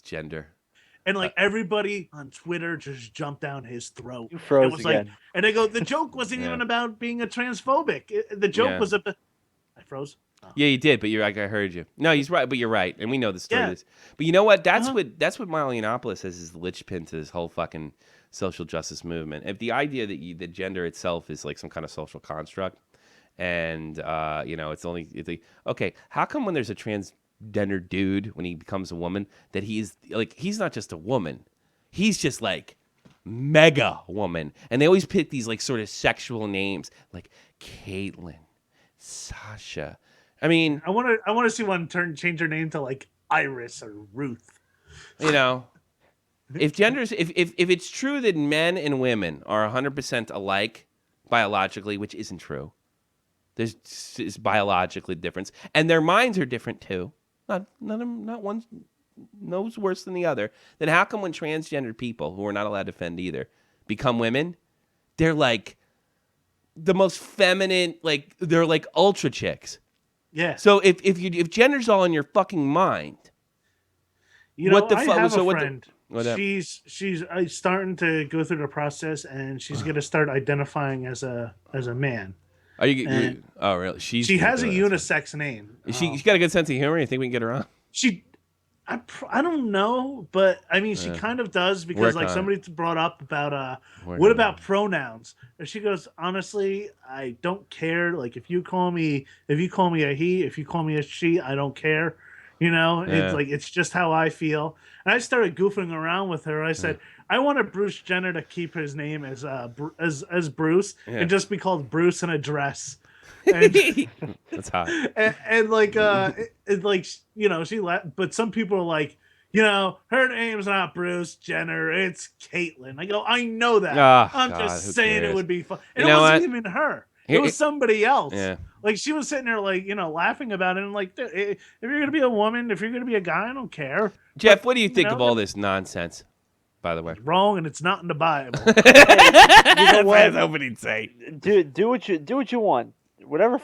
gender. And everybody on Twitter just jumped down his throat. You froze again. And they go, the joke wasn't even about being a transphobic. The joke was I froze. Yeah, you did, but you're like, I heard you. No, he's right, but you're right, and we know the story. Yeah. But you know what? That's what Milo Yiannopoulos says is the linchpin to this whole fucking social justice movement. If the idea that the gender itself is like some kind of social construct, and it's only okay. How come when there's a transgender dude when he becomes a woman that he's not just a woman, he's just like mega woman, and they always pick these like sort of sexual names like Caitlyn, Sasha. I mean, I want to see one change her name to like Iris or Ruth. If genders, if it's true that men and women are 100% alike biologically, which isn't true, there's biologically difference, and their minds are different too. Not one knows worse than the other. Then how come when transgender people who are not allowed to defend either become women, they're like the most feminine, like they're like ultra chicks. Yeah. So if gender's all in your fucking mind, what the I fuck? have So a what? friend. Whatever. She's starting to go through the process, and she's gonna start identifying as a man. Are you? Oh, really? She has a unisex name. She's got a good sense of humor. You think we can get her on? I don't know, but I mean, she kind of does because like somebody brought up about what about pronouns? And she goes, honestly, I don't care. Like if you call me a he, if you call me a she, I don't care. It's like it's just how I feel. And I started goofing around with her. I said, I wanted Bruce Jenner to keep his name as Bruce and just be called Bruce in a dress. And, that's hot. And like it's like she but some people are like, her name's not Bruce Jenner, it's Caitlyn. I go, I know that. I'm just saying it would be fun. And it wasn't even her. It was somebody else. Yeah. Like she was sitting there like, laughing about it and like, if you're gonna be a woman, if you're gonna be a guy, I don't care. Jeff, what do you think of all this nonsense? By the way, it's wrong, and it's not in the Bible. You know what? I was hoping he'd say. Do what you want. Whatever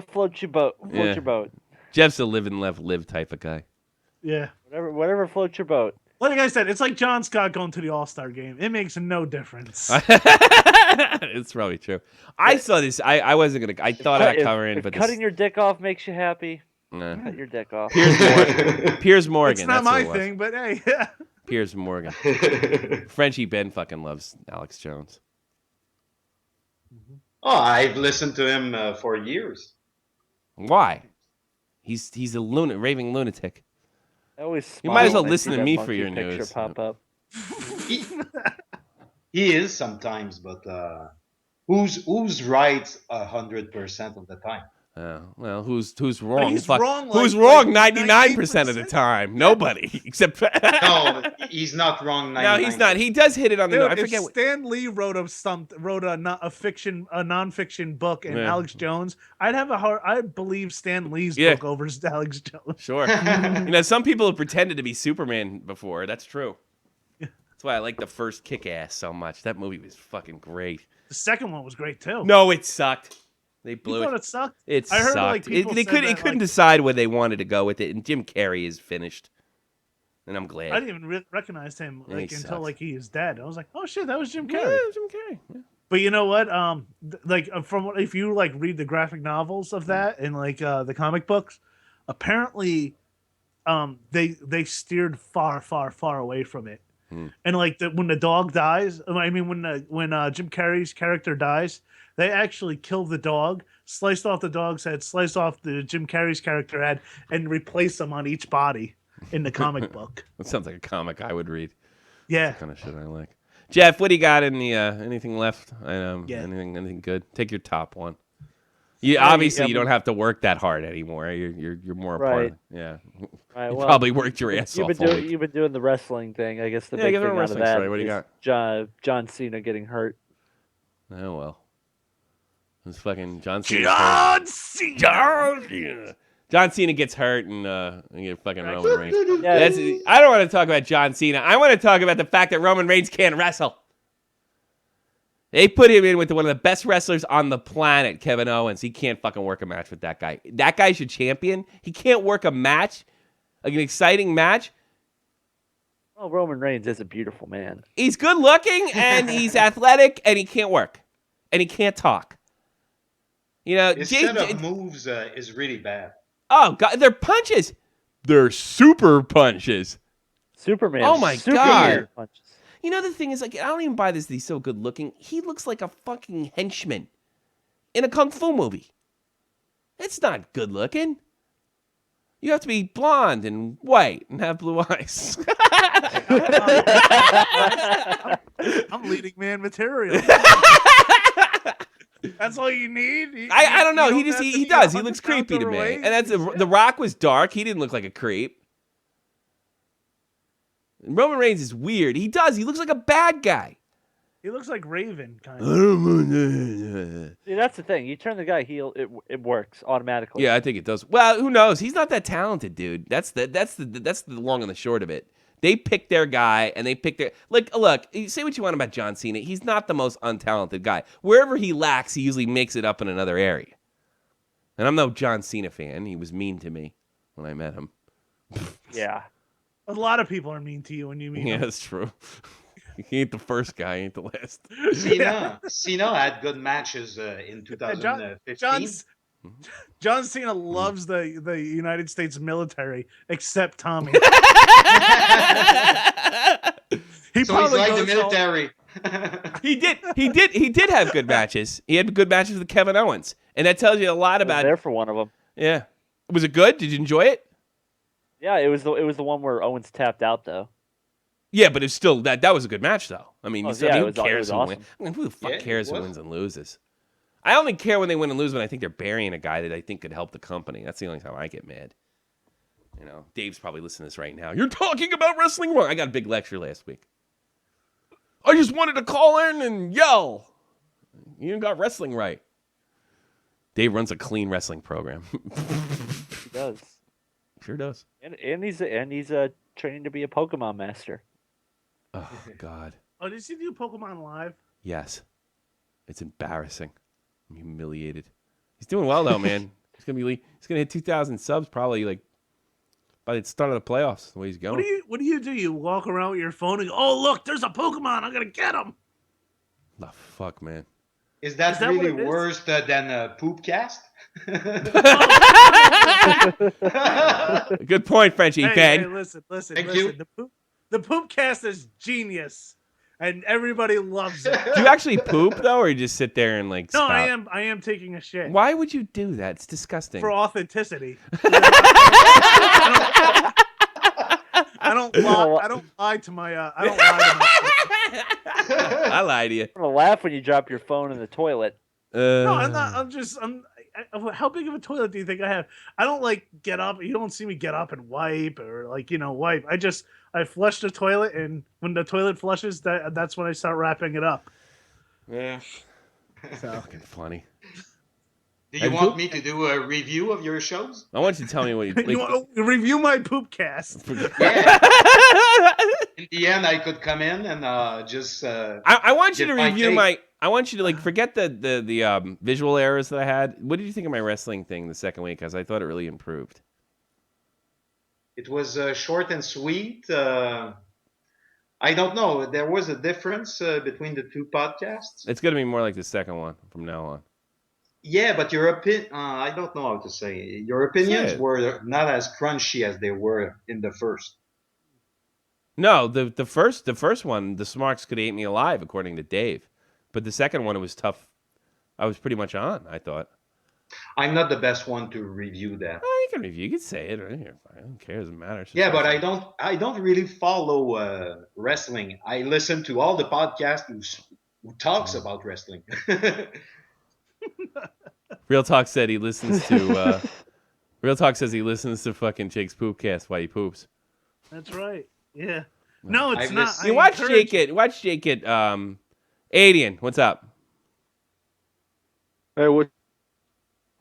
floats your boat. Floats your boat. Jeff's a live and let live type of guy. Yeah. Whatever floats your boat. Like I said, it's like John Scott going to the All-Star game. It makes no difference. It's probably true. I saw this. I wasn't gonna. I thought about covering, but cutting your dick off makes you happy. Cut your dick off. Piers Morgan. It's not my thing, but hey. Piers Morgan. Frenchie Ben fucking loves Alex Jones. Oh, I've listened to him for years. Why? He's a raving lunatic. You might as well listen to me for your news. Pop up. He is sometimes, but who's right 100% of the time? Well, who's wrong? He's wrong. Who's wrong 99% of the time? Nobody except. No, he's not wrong. 99%. No, he's not. He does hit it on the. Dude, I forget. If Stan Lee wrote a nonfiction book, and Alex Jones, I'd believe Stan Lee's book over Alex Jones. Sure. Some people have pretended to be Superman before. That's true. That's why I like the first Kick-Ass so much. That movie was fucking great. The second one was great too. No, it sucked. They blew it sucked. It I heard, sucked. like, people they said couldn't decide where they wanted to go with it, and Jim Carrey is finished, and I'm glad. I didn't even recognize him until sucks. like he is dead. I was like, oh shit, that was Jim Carrey. Yeah, Jim Carrey. Yeah. But you know what? If you like read the graphic novels of that and like the comic books, apparently, they steered far away from it. And like when the dog dies, I mean when Jim Carrey's character dies, they actually kill the dog, sliced off the dog's head, sliced off the Jim Carrey's character head, and replace them on each body in the comic book. That sounds like a comic I would read. Yeah, that's the kind of shit I like. Jeff, what do you got in the anything left? Anything good? Take your top one. You obviously you don't have to work that hard anymore. You're more a part of it. Yeah. Right, you probably worked your ass off. You've been doing the wrestling thing. I guess the big thing out of that story. What do you got? John Cena getting hurt. Oh well. It's fucking John Cena. John Cena gets hurt and you get fucking Roman Reigns. I don't want to talk about John Cena. I want to talk about the fact that Roman Reigns can't wrestle. They put him in with one of the best wrestlers on the planet, Kevin Owens. He can't fucking work a match with that guy. That guy's your champion. He can't work a match, like an exciting match. Well, Roman Reigns is a beautiful man. He's good looking and he's athletic and he can't work. And he can't talk. You know, His set of moves is really bad. Oh God, they're punches. They're super punches. Superman. Oh my Superman God. punches. You know the thing is, like, I don't even buy this that he's so good looking. He looks like a fucking henchman in a kung fu movie. It's not good looking. You have to be blonde and white and have blue eyes. I'm leading man material. That's all you need. I don't know. He does. He looks creepy to me. And that's The Rock was dark. He didn't look like a creep. Roman Reigns is weird. He does. He looks like a bad guy. He looks like Raven, kind of. See, that's the thing. You turn the guy heel, it works automatically. Yeah, I think it does. Well, who knows? He's not that talented, dude. That's the long and the short of it. They picked their guy, and they picked their look. Say what you want about John Cena. He's not the most untalented guy. Wherever he lacks, he usually makes it up in another area. And I'm no John Cena fan. He was mean to me when I met him. Yeah. A lot of people are mean to you when you meet Yeah, them. that's true. He ain't the first guy, he ain't the last. Cena had good matches in 2015. John Cena loves the United States military, except Tommy. He so probably he's like the goes military. He did have good matches. He had good matches with Kevin Owens, and that tells you a lot about. There for one of them. Yeah, was it good? Did you enjoy it? Yeah, it was the one where Owens tapped out though. Yeah, but it's still that was a good match though. I mean, who cares who awesome. wins? I mean, who the fuck cares who wins and loses? I only care when they win and lose when I think they're burying a guy that I think could help the company. That's the only time I get mad. You know, Dave's probably listening to this right now. You're talking about wrestling wrong. I got a big lecture last week. I just wanted to call in and yell. You got wrestling right. Dave runs a clean wrestling program. He does. Sure does. And he's training to be a Pokemon master. Oh God. Oh, did you do Pokemon Live? Yes. It's embarrassing. I'm humiliated. He's doing well though, man. He's gonna hit 2,000 subs probably like by the start of the playoffs. The way he's going. What do you do? You walk around with your phone and go, "Oh, look, there's a Pokemon. I'm gonna get him." The fuck, man. Is that really worse than Poopcast? Good point, Frenchie. Ben. Hey, listen. Thank you. The Poopcast is genius, and everybody loves it. Do you actually poop though, or you just sit there and like? No, spout? I am taking a shit. Why would you do that? It's disgusting. For authenticity. I don't lie to my. I don't lie to my. I lie to you. I'm gonna laugh when you drop your phone in the toilet. No, I'm not. How big of a toilet do you think I have? I don't like get up. You don't see me get up and wipe or wipe. I flush the toilet, and when the toilet flushes, that's when I start wrapping it up. Yeah. Fucking funny. Do you want me to do a review of your shows? I want you to tell me what you want to review my Poopcast. Yeah. In the end, I could come in and just. I want you to review my. I want you to forget the visual errors that I had. What did you think of my wrestling thing the second week? Because I thought it really improved. It was short and sweet. I don't know. There was a difference between the two podcasts. It's going to be more like the second one from now on. Yeah, but your opinion, I don't know how to say it. Your opinions were not as crunchy as they were in the first. No, the first one, the Smarks could have ate me alive, according to Dave. But the second one, it was tough. I was pretty much on, I thought. I'm not the best one to review that. Oh, you can review. You can say it. I don't care. It doesn't matter. Yeah, but I don't really follow wrestling. I listen to all the podcasts who talks about wrestling. Real Talk said he listens to. Real Talk says he listens to fucking Jake's Poopcast while he poops. That's right. Yeah. No, it's not. You watch Jake it. Watch Jake it. Adian, what's up? Hey, what's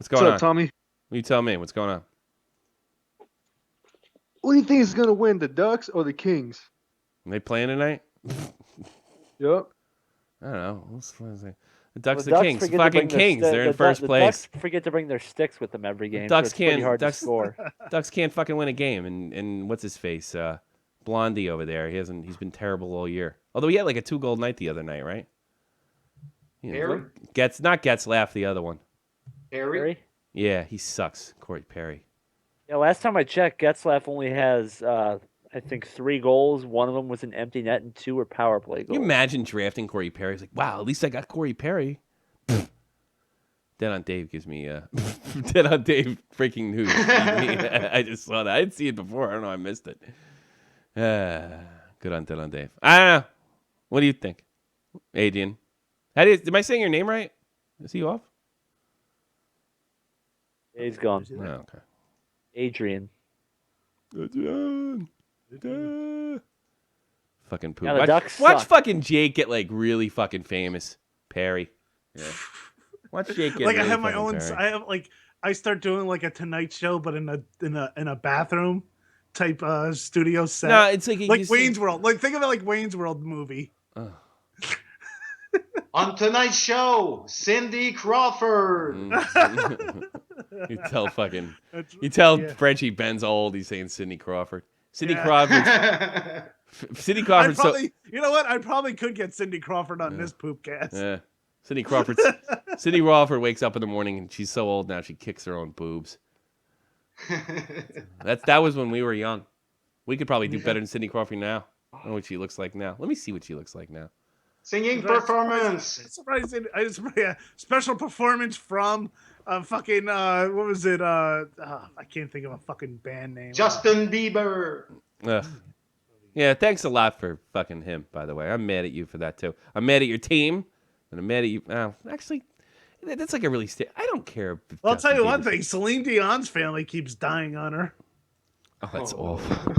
going on, up, Tommy? You tell me. What's going on? What do you think is going to win, the Ducks or the Kings? Are they playing tonight? Yep. I don't know. The Ducks, the Kings, fucking Kings. They're in first the place. Ducks forget to bring their sticks with them every game. Ducks so it's pretty hard to score. Ducks can't fucking win a game. And what's his face? Blondie over there. He's been terrible all year. Although he had like a 2-goal night the other night, right? Getzlaff, the other one. Perry? Yeah, he sucks, Corey Perry. Yeah, last time I checked, Getzlaff only has, I think, 3 goals. One of them was an empty net, and 2 were power play goals. You imagine drafting Corey Perry? It's like, wow, at least I got Corey Perry. Dead on Dave gives me Dead on Dave breaking news. I just saw that. I didn't see it before. I don't know. I missed it. Good on Dead on Dave. I don't know. What do you think, Adrian? Am I saying your name right? Is he off? He's gone. Oh, okay. Adrian. Fucking poop. Yeah, the Ducks Watch suck. fucking Jake get like really fucking famous. Perry. Yeah. Watch Jake get Like really I have my fucking own. Perry. I have like I start doing like a Tonight Show, but in a bathroom type studio set. No, it's like Wayne's World. Like think of it like Wayne's World movie. On tonight's show, Cindy Crawford. You tell Frenchie Ben's old. He's saying Sidney Crawford. Sidney Crawford. Sidney Crawford. You know what? I probably could get Cindy Crawford on this poop cast. Yeah. Sidney Crawford. Sidney Crawford wakes up in the morning and she's so old now she kicks her own boobs. That was when we were young. We could probably do better than Sidney Crawford now. I don't know what she looks like now. Let me see what she looks like now. Singing performance. Special performance from fucking what was it? I can't think of a fucking band name. Justin Bieber. Yeah, thanks a lot for fucking him, by the way. I'm mad at you for that too. I'm mad at your team, and I'm mad at you. Actually, that's like a really I don't care. Well, I'll tell you one thing. Celine Dion's family keeps dying on her. Oh, that's awful.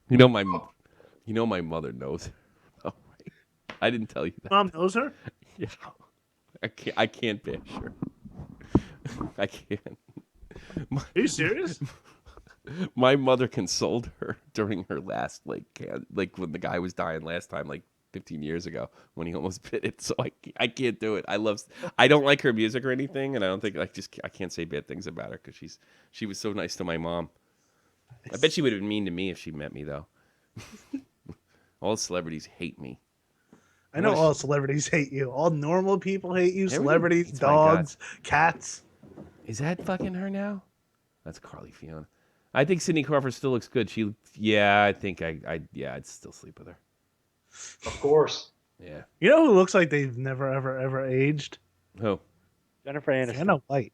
You know my mother knows. Oh, I didn't tell you that. Mom knows her? Yeah. I can't bash her. I can't. Are you serious? My mother consoled her during her last like when the guy was dying last time, like 15 years ago when he almost bit it. So I can't do it. I don't like her music or anything, and I don't think I can't say bad things about her because she was so nice to my mom. I bet she would have been mean to me if she met me though. All celebrities hate me. I know all celebrities hate you. All normal people hate you. Celebrities, dogs, cats. Is that fucking her now? That's Carly Fiona. I think Sidney Crawford still looks good. I think I'd still sleep with her. Of course. Yeah. You know who looks like they've never, ever aged? Who? Jennifer Aniston. Vanna White.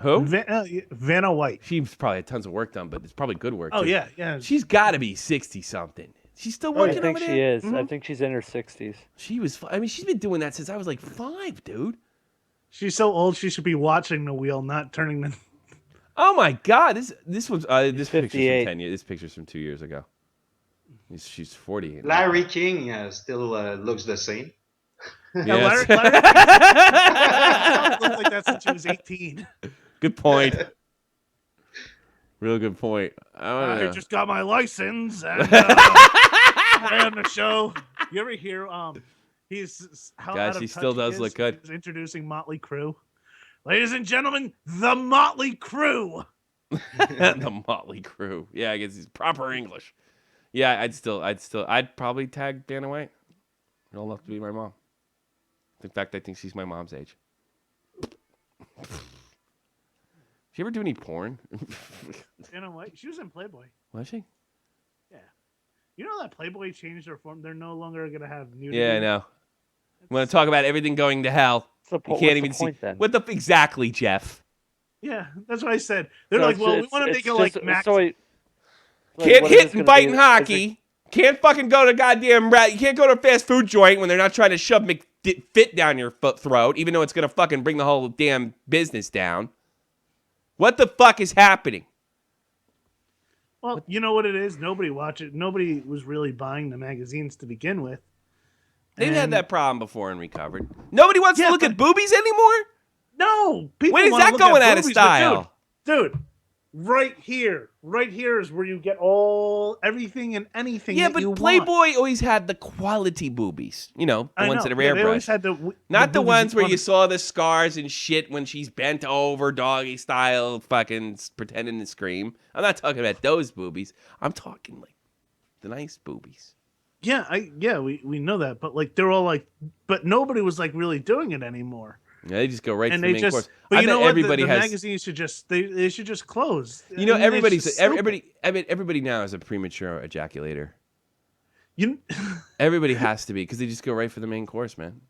Who? Vanna White. She's probably had tons of work done, but it's probably good work. Oh, too. yeah. She's got to be 60-something. She's still working over there? I think she is. I think she's in her 60s. She's been doing that since I was like 5, dude. She's so old she should be watching the wheel, not turning the... Oh my God! This one's this picture's from 10 years. This picture's from 2 years ago. She's 40. Larry King still looks the same. Yeah, Larry looks like that since she was 18. Good point. Real good point. I just got my license and on the show. You ever hear he's how Guys, out of he touch still does is? look good. He's introducing Motley Crue. Ladies and gentlemen, the Motley Crue. The Motley Crue. Yeah, I guess he's proper English. Yeah, I'd probably tag Vanna White. Old enough to be my mom. In fact, I think she's my mom's age. Did she ever do any porn? Vanna White. She was in Playboy. Was she? Yeah. You know that Playboy changed their form? They're no longer going to have nudity. Yeah, I know. We want to talk about everything going to hell. You can't even see. What the exactly, Jeff? Yeah, that's what I said. They're like, well, we want to make it like Max. Can't hit and bite in hockey. Can't fucking go to goddamn you can't go to a fast food joint when they're not trying to shove McFit down your throat, even though it's gonna fucking bring the whole damn business down. What the fuck is happening? Well, you know what it is? Nobody watched it. Nobody was really buying the magazines to begin with. They've had that problem before and recovered. Nobody wants to look at boobies anymore? No. When is that going out of style? Dude, right here is where you get everything and anything. Yeah, that but you Playboy want. always had the quality boobies. You know, the ones that are They always airbrushed. had Not the boobies ones where wanted. you saw the scars and shit when she's bent over, doggy style, fucking pretending to scream. I'm not talking about those boobies. I'm talking like the nice boobies. Yeah, we know that, but like they're all like, but nobody was like really doing it anymore. Yeah, they just go right to And the they main just, course. but I you bet know what? everybody The has. magazines should just they should just close. You know, I mean, it's just stupid. everybody now is a premature ejaculator. You, Everybody has to be because they just go right for the main course, man.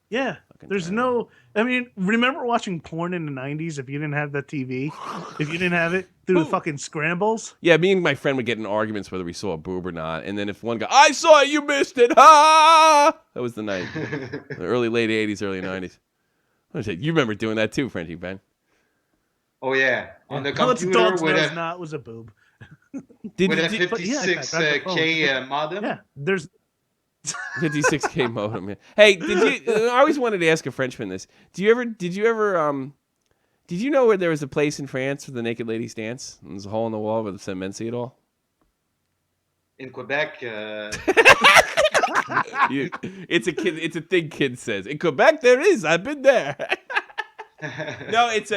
yeah. There's no. I mean, remember watching porn in the '90s? If you didn't have the TV, if you didn't have it through the fucking scrambles. Yeah, me and my friend would get in arguments whether we saw a boob or not, and then if one guy, I saw it, you missed it, ha! That was the night, the late '80s, early '90s. I said, you remember doing that too, Frenchie Ben? Oh yeah, on the All its computer adults with knows a not was a boob. with a 56K modem. Yeah, there's 56K modem. Yeah. Hey, did you? I always wanted to ask a Frenchman this. Did you ever? Did you know where there was a place in France where the naked ladies dance? And there's a hole in the wall where the cement see it all. In Quebec, It's a kid. It's a thing. Kid says in Quebec there is. I've been there. No, it's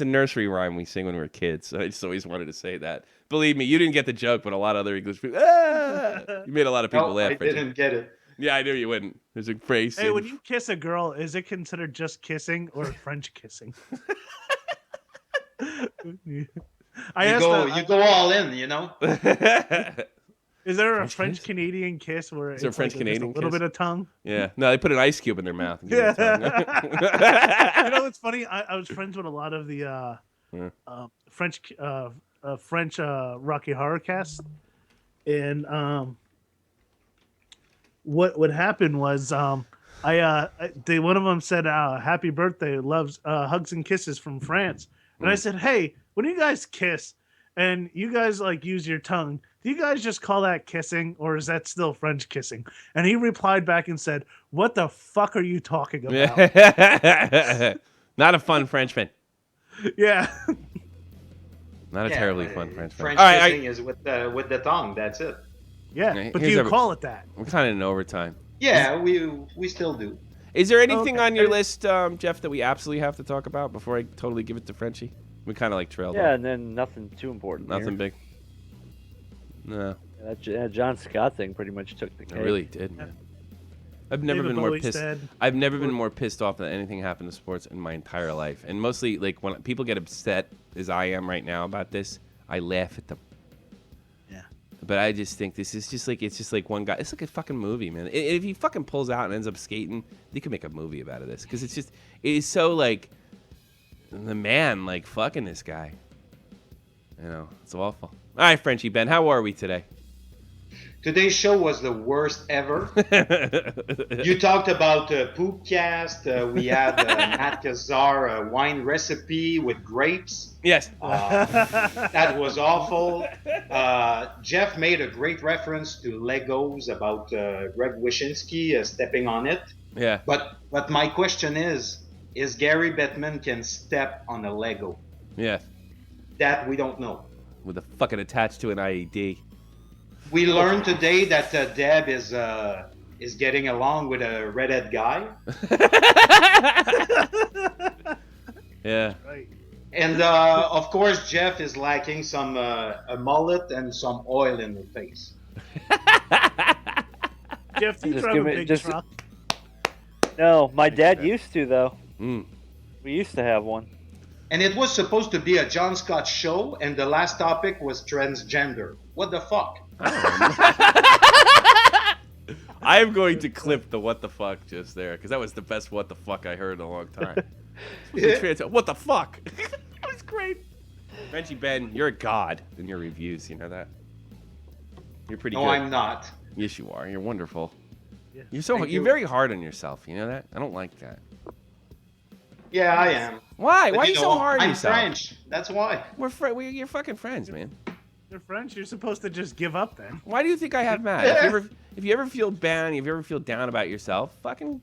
a nursery rhyme we sing when we were kids. So I just always wanted to say that. Believe me, you didn't get the joke, but a lot of other English people. You made a lot of people laugh. I didn't get it. Yeah, I knew you wouldn't. There's a phrase. Hey, when you kiss a girl, is it considered just kissing or French kissing? You go all in, you know. Is there a French Canadian kiss where it's there a French like Canadian a little kiss? bit of tongue? Yeah, no, they put an ice cube in their mouth. And give Yeah. it a tongue. You know, it's funny. I was friends with a lot of the French Rocky Horror cast, and what would happen was one of them said, "Happy birthday, loves hugs and kisses from France," and I said, "Hey, when you guys kiss and you guys like use your tongue, do you guys just call that kissing, or is that still French kissing?" And he replied back and said, "What the fuck are you talking about?" Not a fun Frenchman. Yeah. Not a terribly fun Frenchman. French All right, kissing is with the tongue. That's it. Yeah, but do you call it that? We're kind of in overtime. Yeah, we still do. Is there anything on your list, Jeff, that we absolutely have to talk about before I totally give it to Frenchie? We kind of like trailed off. Yeah, and then nothing too important. Nothing here. big. No. That John Scott thing pretty much took the cake. It really did, man. I've never been more pissed. I've never been more pissed off that anything happened to sports in my entire life. And mostly, like when people get upset, as I am right now about this, I laugh at them. Yeah. But I just think this is just like one guy. It's like a fucking movie, man. If he fucking pulls out and ends up skating, they could make a movie about this because it is so like the man like fucking this guy. You know, it's awful. All right, Frenchie Ben, how are we today? Today's show was the worst ever. You talked about Poopcast. We had Matt Kazar wine recipe with grapes. Yes. That was awful. Jeff made a great reference to Legos about Greg Wyshynski stepping on it. Yeah. But my question is Gary Bettman can step on a Lego? Yeah. That we don't know. With a fucking attached to an IED. We learned today that Deb is getting along with a redhead guy. Yeah. Right. And of course, Jeff is lacking some a mullet and some oil in the face. Jeff, do you Just drive give a it- big just- truck? No, my dad used to though. Mm. We used to have one. And it was supposed to be a John Scott show, and the last topic was transgender. What the fuck? I am going to clip the what the fuck just there because that was the best what the fuck I heard in a long time. What the fuck? That was great. Frenchie Ben, you're a god in your reviews. You know that? You're pretty good. No, I'm not. Yes, you are. You're wonderful. Yeah. You're very hard on yourself. You know that? I don't like that. Yeah, I am. Why? But Why are you so hard on I'm yourself? French. That's why. You're fucking friends, man. You're French. You're supposed to just give up then. Why do you think I have Matt? If you ever feel bad, if you ever feel down about yourself, fucking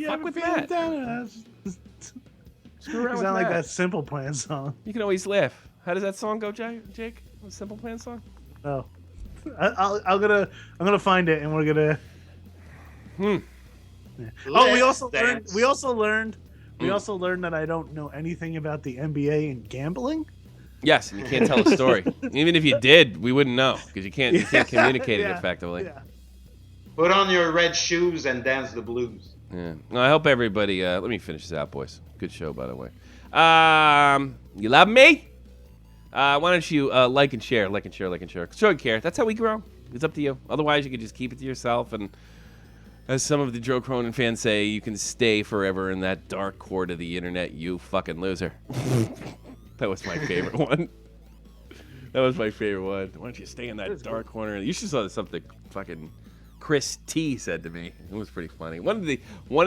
fuck with Matt. Screw around It's with not like Matt. that Simple Plan song. You can always laugh. How does that song go, Jake? The Simple Plan song? Oh, I'm gonna find it and we're gonna. Yeah. Oh, we also learned that I don't know anything about the NBA and gambling. Yes, and you can't tell a story. Even if you did, we wouldn't know because you can't communicate it effectively. Yeah. Put on your red shoes and dance the blues. Yeah. Well, I hope everybody. Let me finish this out, boys. Good show, by the way. You love me? Why don't you like and share, like and share, like and share. Show you care. That's how we grow. It's up to you. Otherwise, you can just keep it to yourself. And as some of the Joe Cronin fans say, you can stay forever in that dark court of the internet, you fucking loser. That was my favorite one. That was my favorite one. Why don't you stay in that dark corner? You should saw something fucking Chris T said to me. It was pretty funny. One of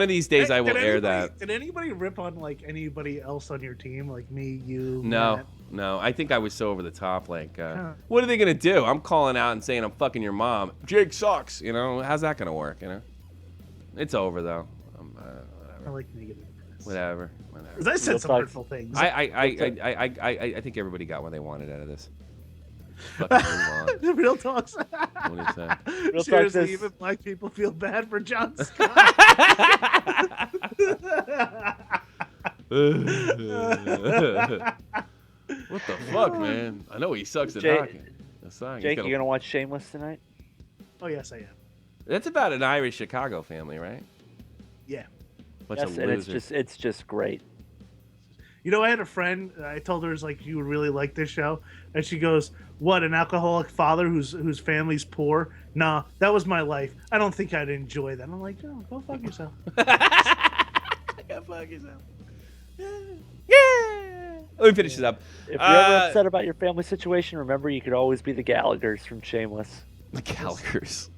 these days I will air that. Did anybody rip on like anybody else on your team, like me, you? No, Matt? no. I think I was so over the top. Like, what are they gonna do? I'm calling out and saying I'm fucking your mom. Jake sucks. You know, how's that gonna work? You know, it's over though. Whatever. I like negative. Whatever. Because I said some hurtful things. I think everybody got what they wanted out of this. Fucking move on. Real talks. What do you say? Real Seriously, talk, even black people feel bad for John Scott. What the fuck, man? I know he sucks at hockey. Jake, you gonna watch Shameless tonight? Oh yes, I am. That's about an Irish Chicago family, right? Yeah. Bunch Yes, of and losers. it's just great. You know, I had a friend. I told her, like, you would really like this show, and she goes, "What? An alcoholic father whose family's poor? Nah, that was my life. I don't think I'd enjoy that." I'm like, "Oh, go fuck yourself." Go fuck yourself. Yeah. Let me finish this up. If you're ever upset about your family situation, remember you could always be the Gallaghers from Shameless. The Gallaghers.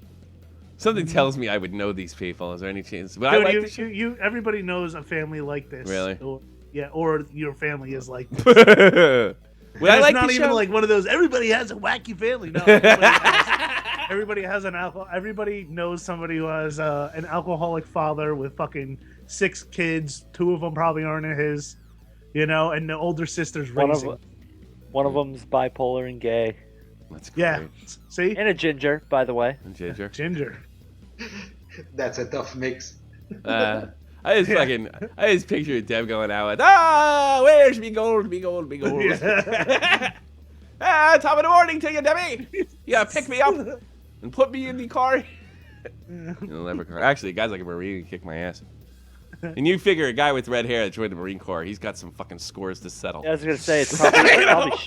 Something tells me I would know these people. Is there any chance? But Dude, I like you, everybody knows a family like this. Really? Or your family is like this. It's like not the even show? like one of those. Everybody has a wacky family. No, everybody has an alcohol. Everybody knows somebody who has an alcoholic father with fucking 6 kids. 2 of them probably aren't his. You know, and the older sister's raising. One of them's bipolar and gay. That's great. Yeah. See? And a ginger, by the way. And ginger. Ginger. That's a tough mix. I just picture Deb going out with, where's me gold, me gold, me gold. Yeah. Top of the morning to you, Debbie. You gotta pick me up and put me in the car. In the lever car. Actually, a guy's like a Marine kick my ass. And you figure a guy with red hair that joined the Marine Corps, he's got some fucking scores to settle. Yeah, I was gonna say it's probably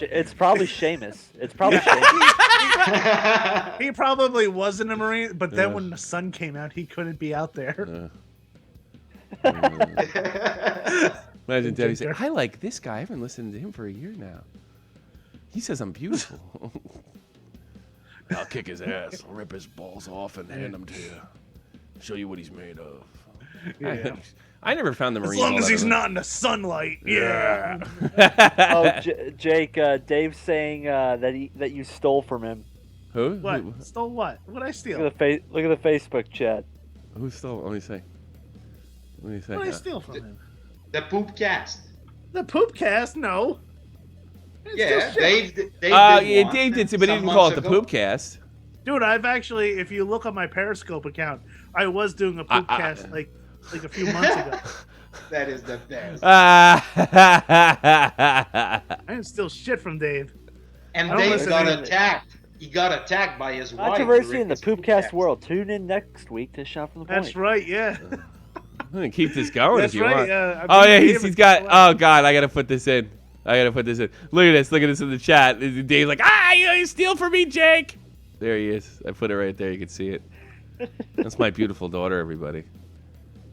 it's probably Seamus. It's probably Seamus. He probably wasn't a Marine, but then when the sun came out, he couldn't be out there. Imagine Debbie saying, I like this guy. I haven't listened to him for a year now. He says I'm beautiful. I'll kick his ass. I'll rip his balls off and hand them to you. Show you what he's made of. Yeah. I never found the As Marines. long as he's not in the sunlight. Yeah. Jake, Dave's saying that you stole from him. Who? What? Stole what? What'd I steal? Look at the Facebook chat. Who stole? Let me see. What do you say? What did I steal from him? The poop cast. The poop cast? No. Yeah, Dave did yeah, one Dave did too, but he some didn't call it months the ago. poop cast. Dude, I've actually, if you look on my Periscope account, I was doing a poop cast like a few months ago. That is the best. I didn't steal shit from Dave. And I don't Dave listen got to attacked. He got attacked by his wife. Controversy in the Poopcast world. Tune in next week to Shot from the Point. That's right, yeah. I'm gonna keep this going That's if you right, want. I Oh yeah, believe he's got. Oh god, I gotta put this in. Look at this. Look at this in the chat. Dave's like, you steal from me, Jake. There he is. I put it right there. You can see it. That's my beautiful daughter, everybody.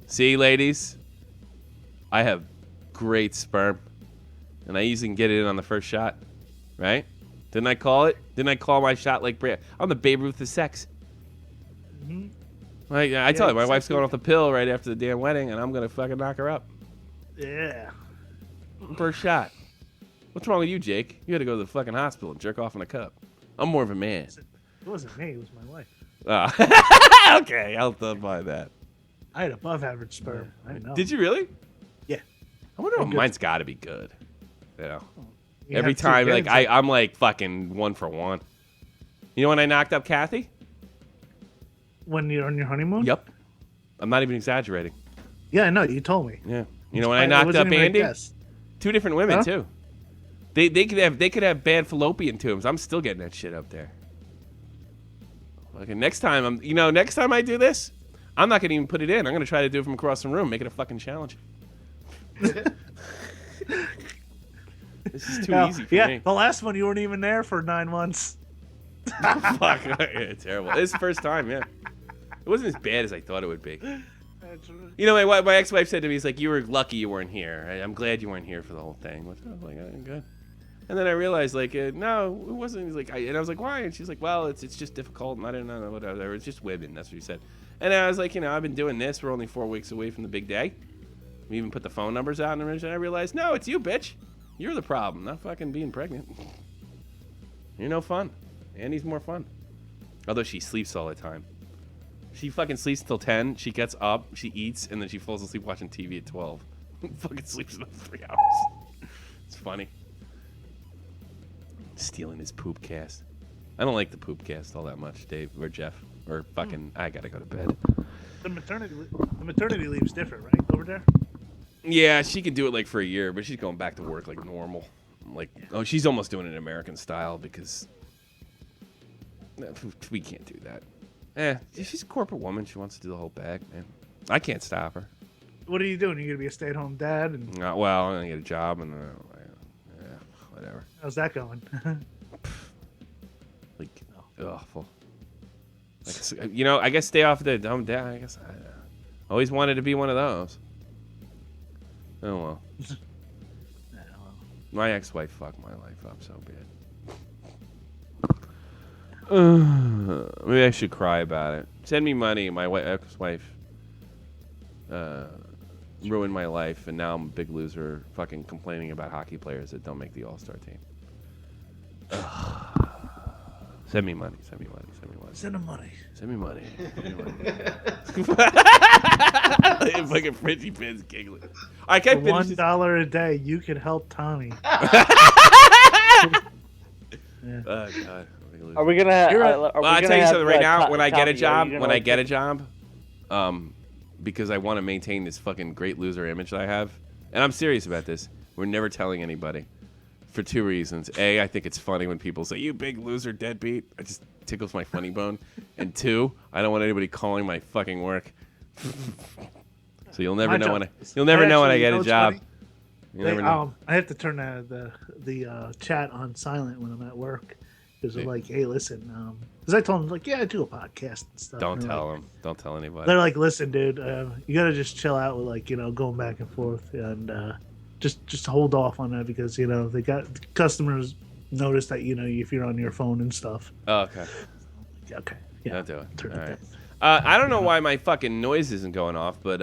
See, ladies, I have great sperm, and I usually can get it in on the first shot, right? Didn't I call it? Didn't I call my shot like Brad? I'm the Babe Ruth of sex. Mm-hmm. I tell you, my wife's going off the pill right after the damn wedding, and I'm gonna fucking knock her up. Yeah. First shot. What's wrong with you, Jake? You had to go to the fucking hospital and jerk off in a cup. I'm more of a man. It wasn't me, it was my wife. Okay, I'll buy that. I had above average sperm. I know. Did you really? Yeah. I wonder if Good. mine's got to be good. You know, You every have to time, get like into- I'm like fucking 1 for 1. You know when I knocked up Kathy? When you're on your honeymoon? Yep. I'm not even exaggerating. Yeah, I know. You told me. Yeah. You know when I It knocked wasn't up even a Andy? guess. 2 different women Huh? too. They could have bad fallopian tubes. I'm still getting that shit up there. Okay, next time next time I do this, I'm not gonna even put it in. I'm gonna try to do it from across the room. Make it a fucking challenge. This is too easy for me. The last one you weren't even there for 9 months. Fuck, yeah, terrible. It's the first time, yeah. It wasn't as bad as I thought it would be. You know, my ex-wife said to me, "He's like, you were lucky you weren't here. I'm glad you weren't here for the whole thing." I was like, good. And then I realized, like, no, it wasn't. He's like, and I was like, why? And she's like, well, it's just difficult. And I didn't know whatever. It's just women. That's what she said. And I was like, I've been doing this. We're only 4 weeks away from the big day. We even put the phone numbers out, and I realized, no, it's you, bitch. You're the problem, not fucking being pregnant. You're no fun. Andy's more fun. Although she sleeps all the time. She fucking sleeps until 10. She gets up, she eats, and then she falls asleep watching TV at 12. Fucking sleeps another 3 hours. It's funny. Stealing his poop cast. I don't like the poop cast all that much, Dave or Jeff. Or fucking, I gotta go to bed. The maternity leave's different, right? Over there? Yeah, she could do it like for a year, but she's going back to work like normal. Like, oh, she's almost doing it American style because we can't do that. She's a corporate woman. She wants to do the whole bag, man. I can't stop her. What are you doing? You're gonna be a stay-at-home dad? And well, I'm gonna get a job and whatever. How's that going? Like awful. Like, I guess stay off the home dad. I guess I always wanted to be one of those. Oh well. My ex-wife fucked my life up so bad. Maybe I should cry about it. Send me money. My ex-wife ruined my life, and now I'm a big loser fucking complaining about hockey players that don't make the All-Star team. Send me money. Send me money. Send me money. Send him money. Send me money. Send me money. Fucking Frenchie Pins giggling. I can't finish $1 a day, you could help Tommy. Oh God. Are we gonna? I'll tell you something right now. When I get a job, because I want to maintain this fucking great loser image that I have, and I'm serious about this. We're never telling anybody, for 2 reasons. A, I think it's funny when people say, "You big loser, deadbeat." It just tickles my funny bone. And 2, I don't want anybody calling my fucking work. So you'll never know when I get a job. I have to turn the chat on silent when I'm at work. Because they're like, hey, listen, because I told them, like, yeah, I do a podcast and stuff. Don't tell them. Don't tell anybody. They're like, listen, dude, you got to just chill out with, like, going back and forth and just hold off on that because, they got customers notice that, if you're on your phone and stuff. Oh, okay. Okay. Yeah. Don't do it. All right. I don't know why my fucking noise isn't going off, but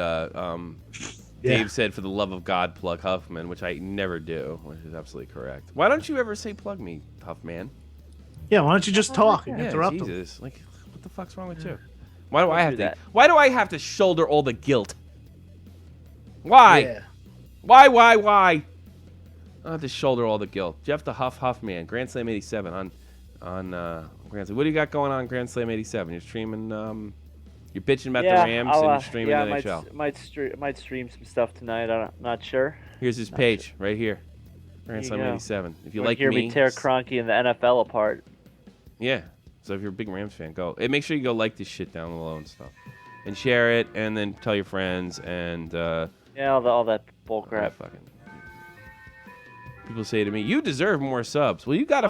Dave said, for the love of God, plug Huffman, which I never do, which is absolutely correct. Why don't you ever say plug me, Huffman? Yeah, why don't you just talk and interrupt them? Like, what the fuck's wrong with you? Why do I have to? Why do I have to shoulder all the guilt? Why? Yeah. Why? I have to shoulder all the guilt. Jeff the Huffman, Grand Slam 87 on Grand Slam. What do you got going on Grand Slam 87? You're streaming. You're bitching about the Rams and you're streaming the NHL. Might stream some stuff tonight. I'm not sure. Here's his page right here. Grand Slam 87. If you like hear me tear Kroenke and the NFL apart. Yeah. So if you're a big Rams fan, go. And make sure you go like this shit down below and stuff. And share it, and then tell your friends, and... all that bullcrap. People say to me, you deserve more subs. Well, you got to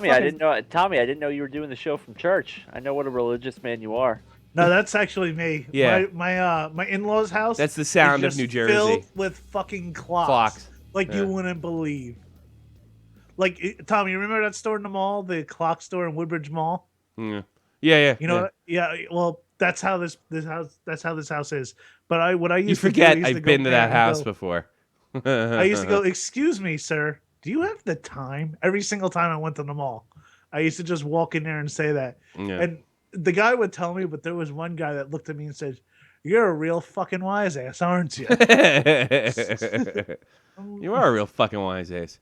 Tommy, I didn't know you were doing the show from church. I know what a religious man you are. No, that's actually me. Yeah. My in-laws' house. That's the sound of New Jersey. Filled with fucking clocks. Like you wouldn't believe. Like, Tommy, you remember that store in the mall, the clock store in Woodbridge Mall? Yeah. You know what? Yeah. Well, that's how this house is. But what I used to do, I've been to that house before. I used to go, excuse me, sir, do you have the time? Every single time I went to the mall, I used to just walk in there and say that. Yeah. And the guy would tell me, but there was one guy that looked at me and said, "You're a real fucking wise ass, aren't you?" You are a real fucking wise ass.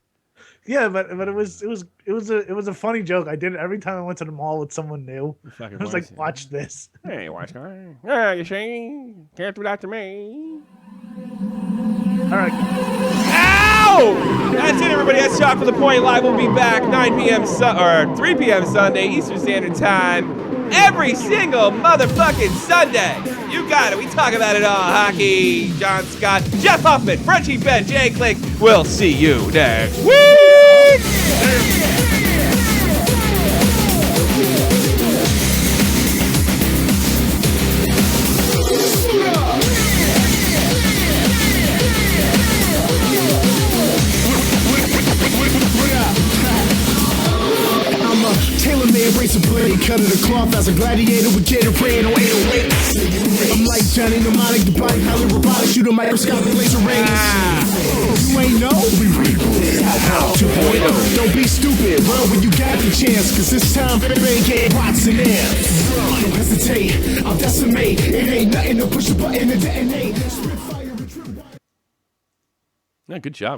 Yeah, but it was a funny joke. I did it every time I went to the mall with someone new. I was like, watch this. Hey, watch her. Yeah, you see? Can't do that to me. All right. Ow! That's it, everybody. That's Shot for the Point Live. We'll be back 9 p.m. or 3 p.m. Sunday, Eastern Standard Time, every single motherfucking Sunday. You got it. We talk about it all. Hockey, John Scott, Jeff Huffman, Frenchie Ben, Jay Click. We'll see you next week. Tailor-made razor blade, cut of the cloth as a gladiator with Gatorade on 808. I'm like Johnny Mnemonic, the body highly robotic, shoot a microscopic laser rays. You ain't know? We reboot how 2.0. Don't be stupid, run when you got the chance, cause this time, baby, get Watson in. Don't hesitate, I'll decimate. It ain't nothing to push a button and detonate. Yeah, good job.